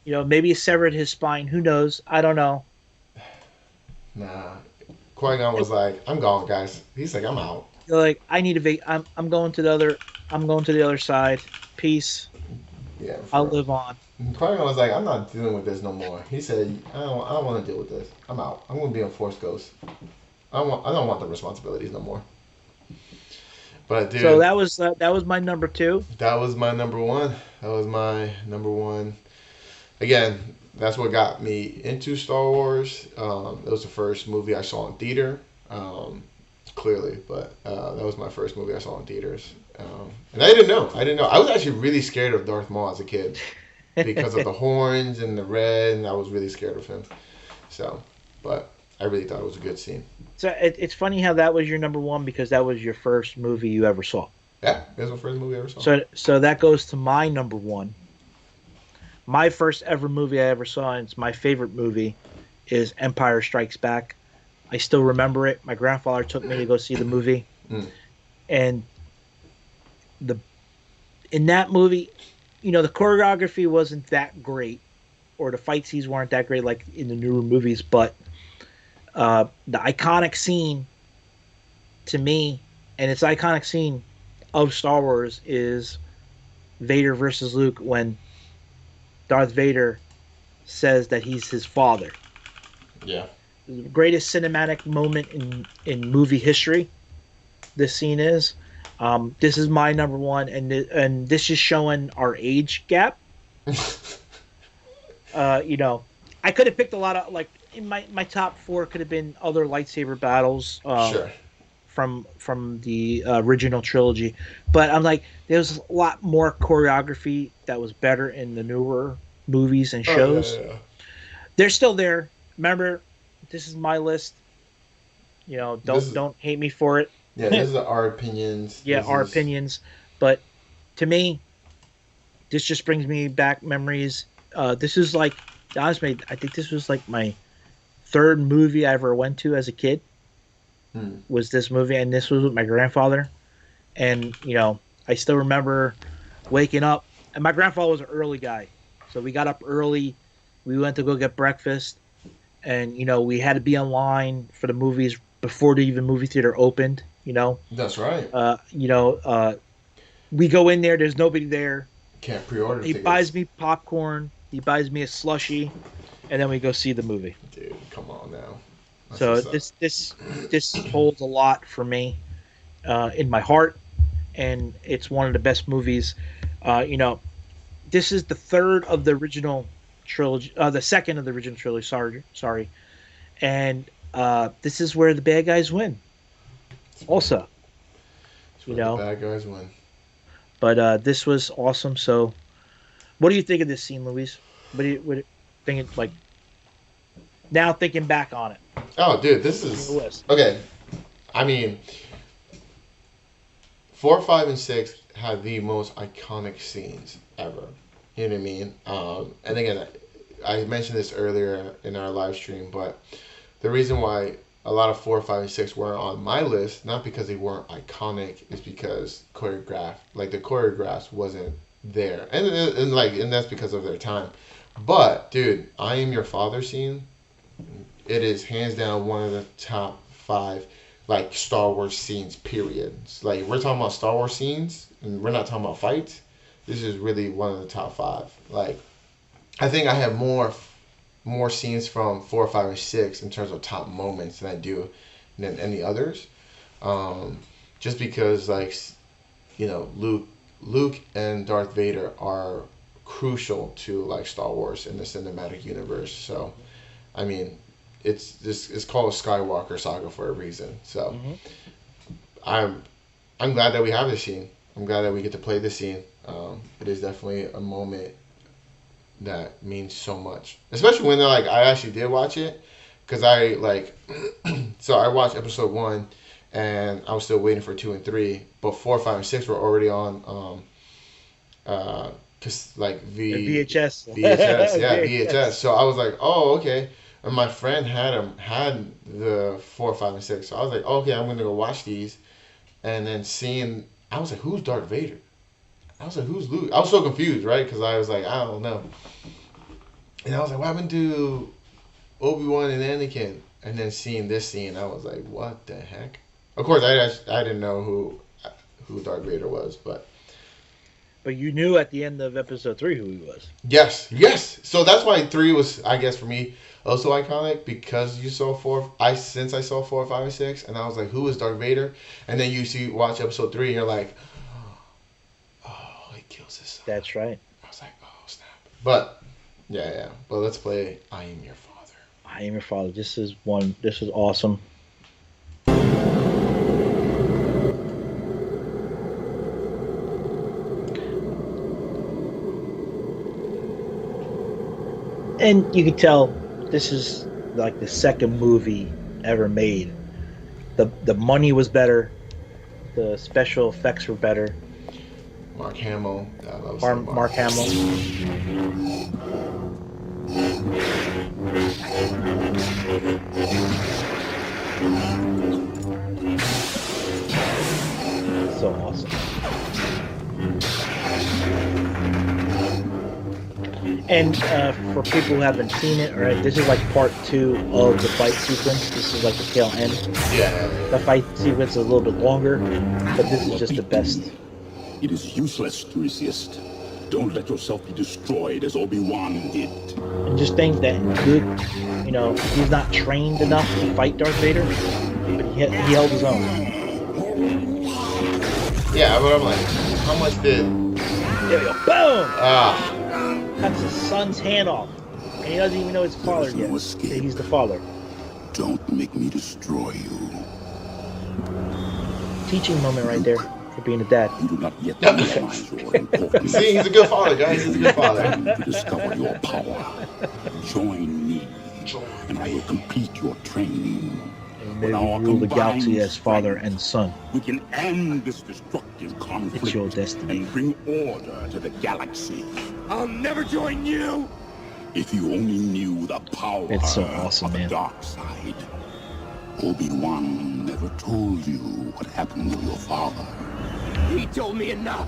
you know, maybe it severed his spine. Who knows? I don't know. Nah. Qui-Gon was like, I'm gone, guys. He's like, I'm out. You're like, I need a I'm going to the other side. Peace. Yeah. I'll live on. Qui-Gon was like, I'm not dealing with this no more. He said, I don't want to deal with this. I'm out. I'm gonna be a Force Ghost. I don't want the responsibilities no more. But dude, So that was my number 2. that was my number one. That was my number one. Again, that's what got me into Star Wars. It was the first movie I saw in theater. Clearly, but that was my first movie I saw in theaters. And I didn't know. I was actually really scared of Darth Maul as a kid because of the horns and the red, and I was really scared of him. So, but I really thought it was a good scene. So it's funny how that was your number 1 because that was your first movie you ever saw. Yeah, it was my first movie I ever saw. So that goes to my number 1. My first ever movie I ever saw, and it's my favorite movie, is Empire Strikes Back. I still remember it. My grandfather took me to go see the movie, and in that movie, you know, the choreography wasn't that great, or the fight scenes weren't that great like in the newer movies, but the iconic scene to me, and it's iconic scene of Star Wars, is Vader versus Luke when Darth Vader says that he's his father. Yeah. The greatest cinematic moment in movie history. This scene is. This is my number 1, and this is showing our age gap. You know, I could have picked a lot of, like, in my top 4 could have been other lightsaber battles. Sure. From the original trilogy, but I'm like, there's a lot more choreography that was better in the newer movies and shows. Yeah. They're still there. Remember, this is my list. You know, don't hate me for it. Yeah, these are our opinions. Yeah, our opinions. But to me, this just brings me back memories. This is like, honestly, I think this was like my 3rd movie I ever went to as a kid. Was this movie, and this was with my grandfather. And, you know, I still remember waking up, and my grandfather was an early guy. So we got up early. We went to go get breakfast. and we had to be online for the movies before the even movie theater opened. That's right. We go in there. There's nobody there. Can't pre-order He tickets. buys me popcorn. He buys me a slushie, and then we go see the movie. Dude, come on now. That's So what's up. this holds a lot for me in my heart, and it's one of the best movies. This is the third of the original trilogy, the second of the original trilogy. Sorry, and this is where the bad guys win. Also, That's where the bad guys win. but this was awesome. So, what do you think of this scene, Luis? What do you think? Like now, thinking back on it. Oh, dude, this is okay. I mean, 4, 5, and 6 had the most iconic scenes ever. You know what I mean? And again, I mentioned this earlier in our live stream, but the reason why a lot of 4, 5, and 6 weren't on my list, not because they weren't iconic, is because the choreographs wasn't there, and that's because of their time. But dude, I Am Your Father scene, it is hands down one of the top 5 like Star Wars scenes. Period. Like we're talking about Star Wars scenes, and we're not talking about fights. This is really one of the top 5. Like, I think I have more scenes from 4, 5, and 6 in terms of top moments than I do than any others. Just because Luke and Darth Vader are crucial to like Star Wars in the cinematic universe. So, I mean, it's called a Skywalker saga for a reason. So, I'm glad that we have this scene. I'm glad that we get to play this scene. It is definitely a moment that means so much, especially when they're like, I actually did watch it, because I so I watched episode 1, and I was still waiting for 2 and 3, but 4, 5, and 6 were already on VHS, VHS, VHS. So I was like, oh, okay. And my friend had the 4, 5, and 6. So I was like, okay, I'm gonna go watch these. And then I was like, who's Darth Vader? I was like, who's Luke? I was so confused, right? Because I was like, I don't know. And I was like, what happened to Obi-Wan and Anakin? And then seeing this scene, I was like, what the heck? Of course, I didn't know who Darth Vader was, but you knew at the end of episode 3 who he was. Yes. So that's why 3 was, I guess, for me also iconic, because you saw 4. Since I saw 4, 5, and 6, and I was like, who is Darth Vader? And then watch episode 3, and you're like, oh, he kills his son. That's right. I was like, oh snap. But yeah. But let's play I Am Your Father. I Am Your Father. This is awesome. And you can tell this is like the second movie ever made. The money was better. The special effects were better. Mark Hamill. Mark Hamill. So awesome. And for people who haven't seen it, right, this is like part 2 of the fight sequence. This is like the tail end. Yeah. The fight sequence is a little bit longer, but this is just the best. It is useless to resist. Don't let yourself be destroyed as Obi-Wan did. And just think that Luke, he's not trained enough to fight Darth Vader, but he held his own. Yeah, but I'm like, how much did... There we go. Boom! Cuts his son's hand off. And he doesn't even know his father yet. He's the father. Don't make me destroy you. Teaching moment right there for being a dad. You do not yet realize your importance. See, he's a good father, guys. He's a good father. To discover your power. Join me, and I will complete your training. And maybe rule the galaxy as father and son. We can end this destructive conflict. It's your destiny. And bring order to the galaxy. I'll never join you. If you only knew the power It's so awesome, of the man. dark side. Obi-Wan never told you what happened to your father. He told me enough.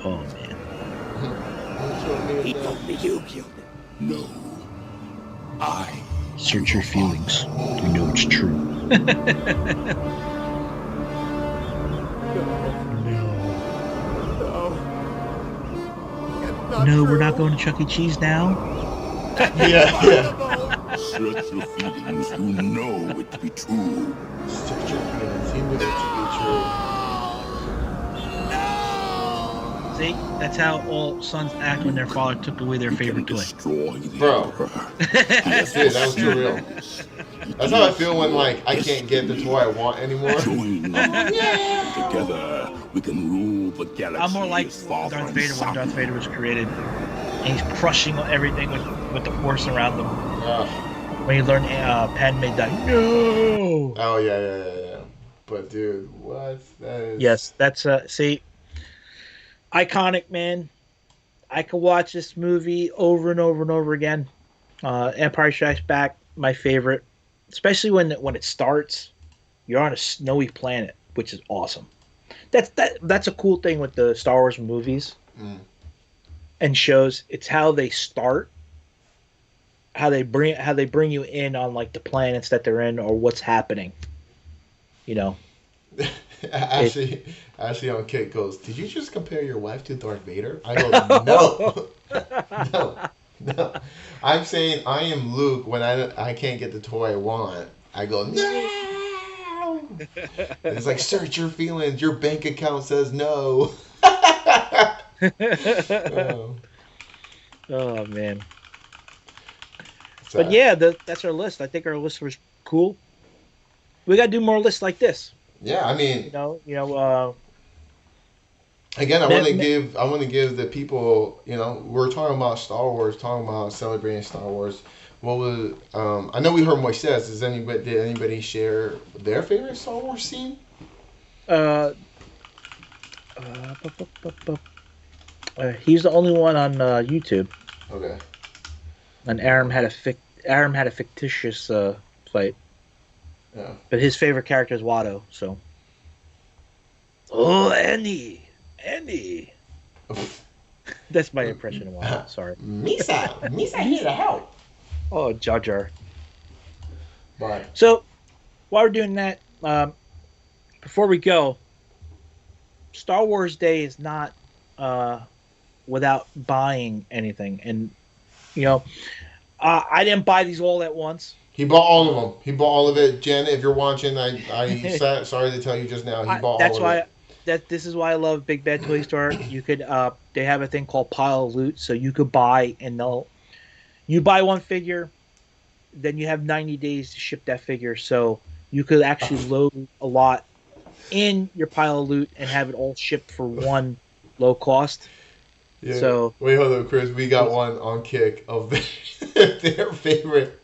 Oh man. He told me you killed him. No. I Search your feelings. You know it's true. No, we're not going to Chuck E. Cheese now. Yeah. Search your feelings. You know it to be true. Search your feelings. You know it to be true. See, that's how all sons act when their father took away their favorite toy. Bro. That's it. That was too real. That's how I feel when, like, I can't get the toy I want anymore. Join together, we can rule the galaxy. I'm more like as Darth father and Vader when son. Darth Vader was created, and he's crushing everything with the force around him. When you learn Padme died. No. Oh yeah. But dude, what? That is. Yes, that's see, iconic, man. I could watch this movie over and over and over again. Empire Strikes Back, my favorite, especially when it starts. You're on a snowy planet, which is awesome. That's a cool thing with the Star Wars movies and shows. It's how they start, how they bring you in on like the planets that they're in or what's happening. You know. Ashley on Kick goes, did you just compare your wife to Darth Vader? I go, no. No. I'm saying I am Luke when I can't get the toy I want. I go, no. It's like, search your feelings. Your bank account says no. Oh man. So, But yeah, that's our list. I think our list was cool. We gotta do more lists like this. yeah, I mean, again, I want to give the people, we're talking about Star Wars, talking about celebrating Star Wars. What was I know we heard Moises. Did anybody share their favorite Star Wars scene? He's the only one on YouTube. Okay. And Aram had a fictitious fight. Yeah. But his favorite character is Watto, so. Oh, Andy. That's my impression of Watto. Sorry. Misa here to help. Oh, Jar Jar. But So, while we're doing that, before we go, Star Wars Day is not without buying anything, and I didn't buy these all at once. he bought all of them. He bought all of it. Jen, if you're watching, I sorry to tell you just now. He bought all of it. This is why I love Big Bad Toy Store. You could they have a thing called Pile of Loot, so you could buy and you buy one figure, then you have 90 days to ship that figure, so you could actually load a lot in your Pile of Loot and have it all shipped for one low cost. Yeah. So wait, hold on, Chris. We got one on Kick of their favorite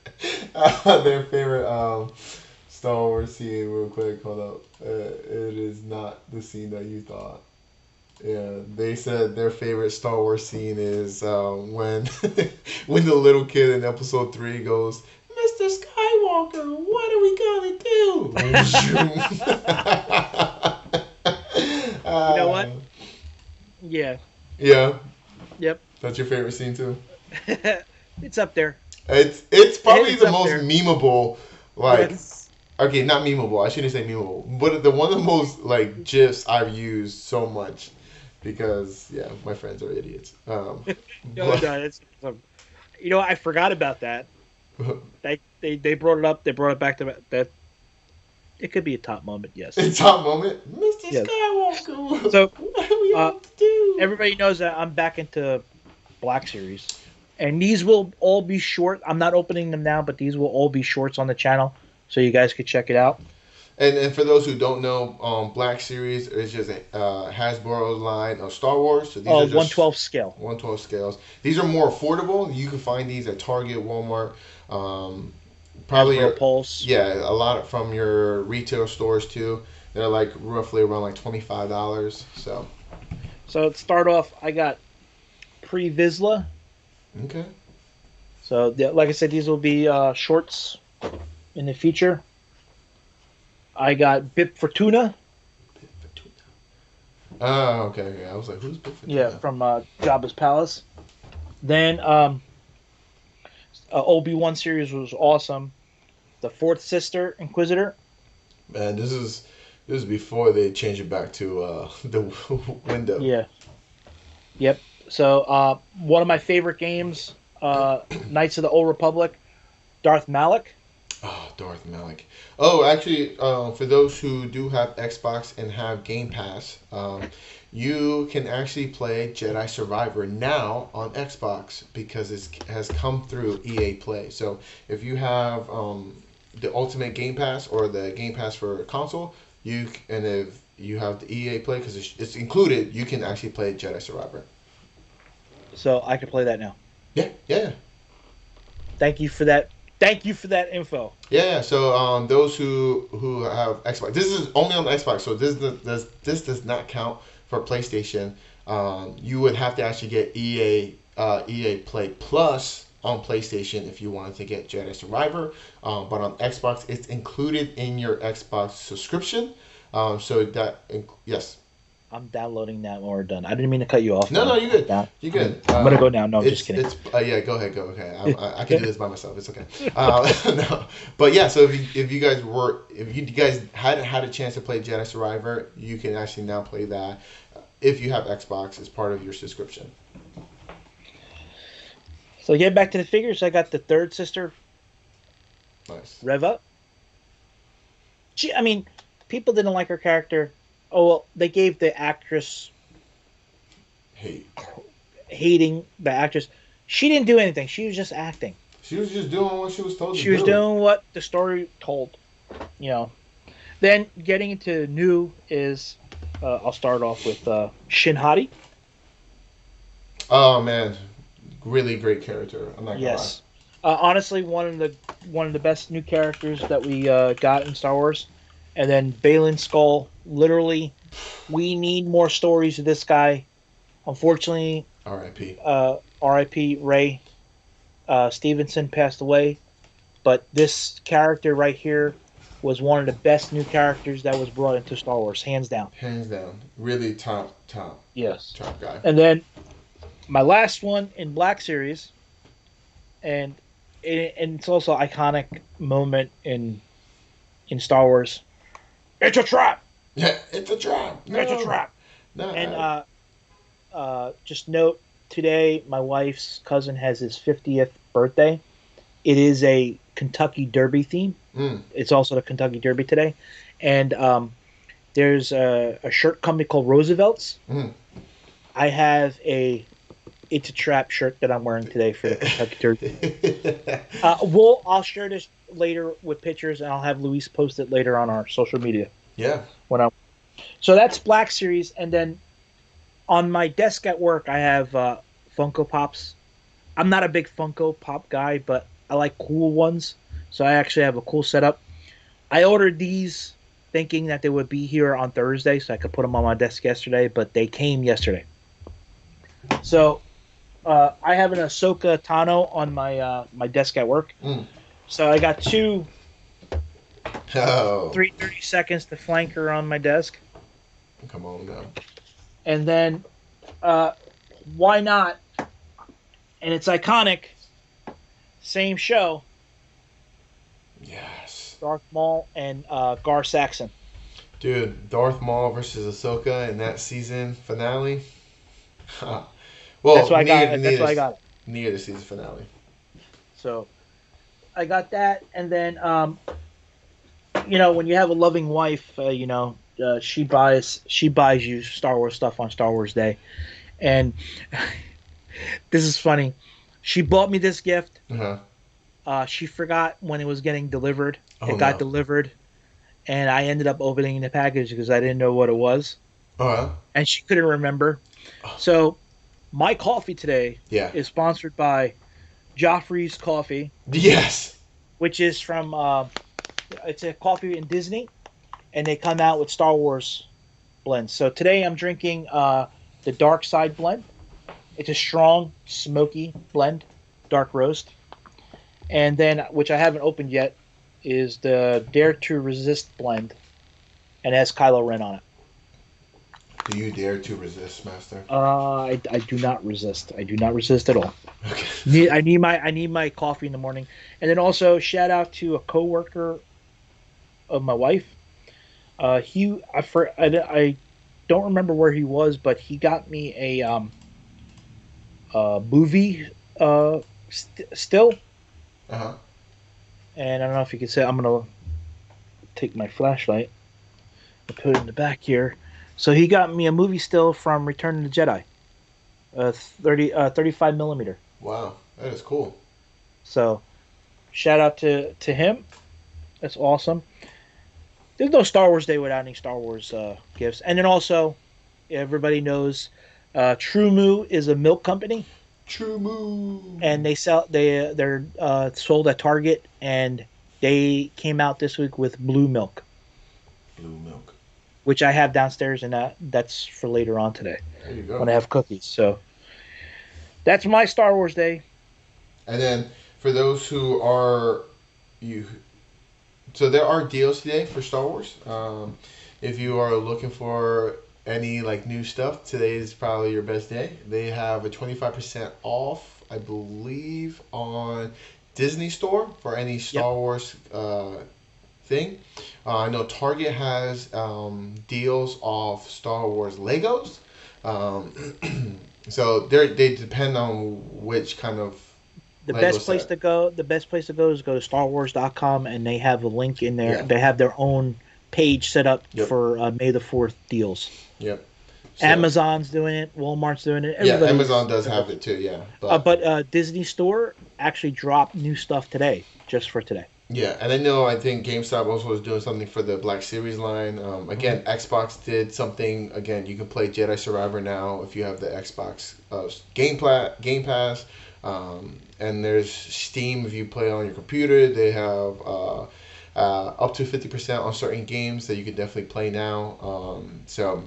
Star Wars scene. Real quick, hold up. It is not the scene that you thought. Yeah, they said their favorite Star Wars scene is when when the little kid in Episode 3 goes, "Mr. Skywalker, what are we gonna do?" You know what? Yeah. Yeah. Yep. That's your favorite scene too? It's up there. It's probably It's the up most there. memeable, like, Yes. okay, not memeable, I shouldn't say memeable, but the one of the most, like, GIFs I've used so much, because, yeah, my friends are idiots. No, it's, I forgot about that. They brought it up. They brought it back to that. It could be a top moment, yes. Top moment, Mr. Yes. Skywalker. So, what do we have to do? Everybody knows that I'm back into Black Series. And these will all be short. I'm not opening them now, but these will all be shorts on the channel, so you guys could check it out. And for those who don't know, Black Series is just a Hasbro line of Star Wars. So these are just 1/12 scale. 1/12 scales. These are more affordable. You can find these at Target, Walmart, probably Hasbro Pulse. Yeah, a lot from your retail stores too. They're like roughly around like $25. So to start off, I got Pre-Vizsla. okay. So, like I said, these will be shorts in the future. I got Bib Fortuna. Oh, okay. I was like, who's Bib Fortuna? Yeah, from Jabba's Palace. Then Obi-Wan series was awesome. The Fourth Sister Inquisitor. Man, this is before they change it back to the window. Yeah. Yep. So one of my favorite games, Knights of the Old Republic, Darth Malik. Oh, Darth Malik. Oh, actually, for those who do have Xbox and have Game Pass, you can actually play Jedi Survivor now on Xbox because it has come through EA Play. So if you have the Ultimate Game Pass or the Game Pass for console, and if you have the EA Play because it's included, you can actually play Jedi Survivor. So I can play that now. Yeah. Thank you for that. Thank you for that info. Yeah. So those who have Xbox, this is only on Xbox, so this does not count for PlayStation. You would have to actually get EA Play Plus on PlayStation if you wanted to get Jedi Survivor. But on Xbox, it's included in your Xbox subscription. So that yes. I'm downloading that when we're done. I didn't mean to cut you off. No, you're good. Now. You're good. I'm gonna go now. No, I'm just kidding. Yeah, go ahead. Go. Okay, I can do this by myself. It's okay. No, but yeah. So if you guys hadn't had a chance to play Jedi Survivor, you can actually now play that if you have Xbox as part of your subscription. So getting back to the figures, I got the third sister. Nice. Reva. People didn't like her character. Oh, well, they gave the actress hating the actress. She didn't do anything. She was just acting. She was just doing what she was told to do. She was doing what the story told. Then getting into new is, I'll start off with Shin Hati. Oh man, really great character. I'm not gonna lie. Honestly, one of the best new characters that we got in Star Wars. And then Baylan Skoll, literally, we need more stories of this guy. Unfortunately, R.I.P. R.I.P. Ray Stevenson passed away. But this character right here was one of the best new characters that was brought into Star Wars, hands down. Hands down. Really top. Yes. Top guy. And then my last one in Black Series, and it's also an iconic moment in Star Wars. It's a trap. Yeah, it's a trap. No. It's a trap. No. And just note, today my wife's cousin has his 50th birthday. It is a Kentucky Derby theme. It's also the Kentucky Derby today. And there's a shirt company called Roosevelt's. I have a It's a Trap shirt that I'm wearing today for the Kentucky Derby. I'll share this later with pictures, and I'll have Luis post it later on our social media. Yeah. So that's Black Series, and then on my desk at work, I have Funko Pops. I'm not a big Funko Pop guy, but I like cool ones, so I actually have a cool setup. I ordered these thinking that they would be here on Thursday, so I could put them on my desk yesterday, but they came yesterday. So I have an Ahsoka Tano on my desk at work. So I got two 330 seconds to flank her on my desk. Come on now. And then why not? And it's iconic. Same show. Yes. Darth Maul and Gar Saxon. Dude, Darth Maul versus Ahsoka in that season finale. Well, that's why I got it. That's why I got it. Near the season finale. So I got that, and then when you have a loving wife, she buys you Star Wars stuff on Star Wars Day, and this is funny. She bought me this gift. She forgot when it was getting delivered. It got delivered, and I ended up opening the package because I didn't know what it was. And she couldn't remember. So my coffee today is sponsored by Joffrey's Coffee. Yes. Which is from it's a coffee in Disney, and they come out with Star Wars blends. So today I'm drinking the Dark Side blend. It's a strong, smoky blend, dark roast. And then, which I haven't opened yet, is the Dare to Resist blend, and it has Kylo Ren on it. Do you dare to resist, Master? I do not resist. I do not resist at all. Okay. I need my coffee in the morning, and then also shout out to a coworker of my wife. I don't remember where he was, but he got me a movie still, Uh huh. and I don't know if you can see. I'm gonna take my flashlight and put it in the back here. So he got me a movie still from Return of the Jedi, 35 millimeter. Wow, that is cool. So shout out to him. That's awesome. There's no Star Wars Day without any Star Wars gifts. And then also, everybody knows True Moo is a milk company, True move. and they're sold at Target, and they came out this week with blue milk, Blue milk. which I have downstairs, and that's for later on today There you go. when I have cookies. So that's my Star Wars Day. And then for those who are you, so there are deals today for Star Wars. If you are looking for any like new stuff, today is probably your best day. They have a 25% off, I believe, on Disney Store for any Star Wars thing. I know Target has deals off Star Wars Legos. So they depend on which kind of The Lego best place set. to go. The best place to go is go to StarWars.com, and they have a link in there. Yeah. They have their own page set up Yep. for May the 4th deals. Yep. So- Amazon's doing it. Walmart's doing it. Yeah, everybody's- Amazon does have it too. Yeah, But Disney Store actually dropped new stuff today, just for today. yeah, and I think GameStop also was doing something for the Black Series line. Again, Xbox did something. Again, you can play Jedi Survivor now if you have the Xbox Game Pass. And there's Steam if you play on your computer. They have up to 50% on certain games that you can definitely play now. So,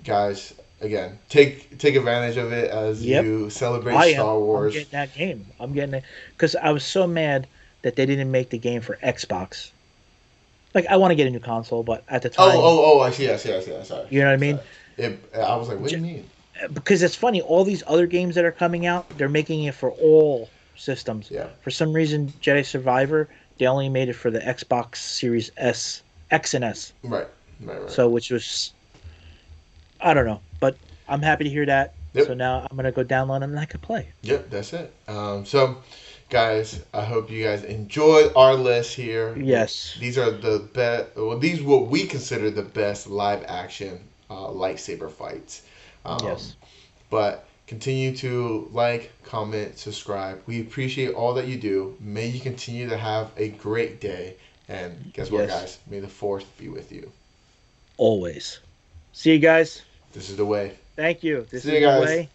guys, again, take advantage of it as Yep. you celebrate I am. Star Wars. I'm getting that game. I'm getting it because I was so mad that they didn't make the game for Xbox. Like, I want to get a new console, but at the time, I see. Sorry. you know what I mean? I was like, what do you mean? Because it's funny, all these other games that are coming out, they're making it for all systems. Yeah. For some reason, Jedi Survivor, they only made it for the Xbox Series X and S. Right. So, which was, I don't know, but I'm happy to hear that. Yep. So now I'm gonna go download them and I can play. Yep, that's it. So, guys, I hope you guys enjoyed our list here. Yes. These are the best. Well, these what we consider the best live action lightsaber fights. Yes. But continue to like, comment, subscribe. We appreciate all that you do. May you continue to have a great day. And guess what, Yes. guys? May the Force be with you. Always. See you guys. This is the way. Thank you. This See is you the guys. way.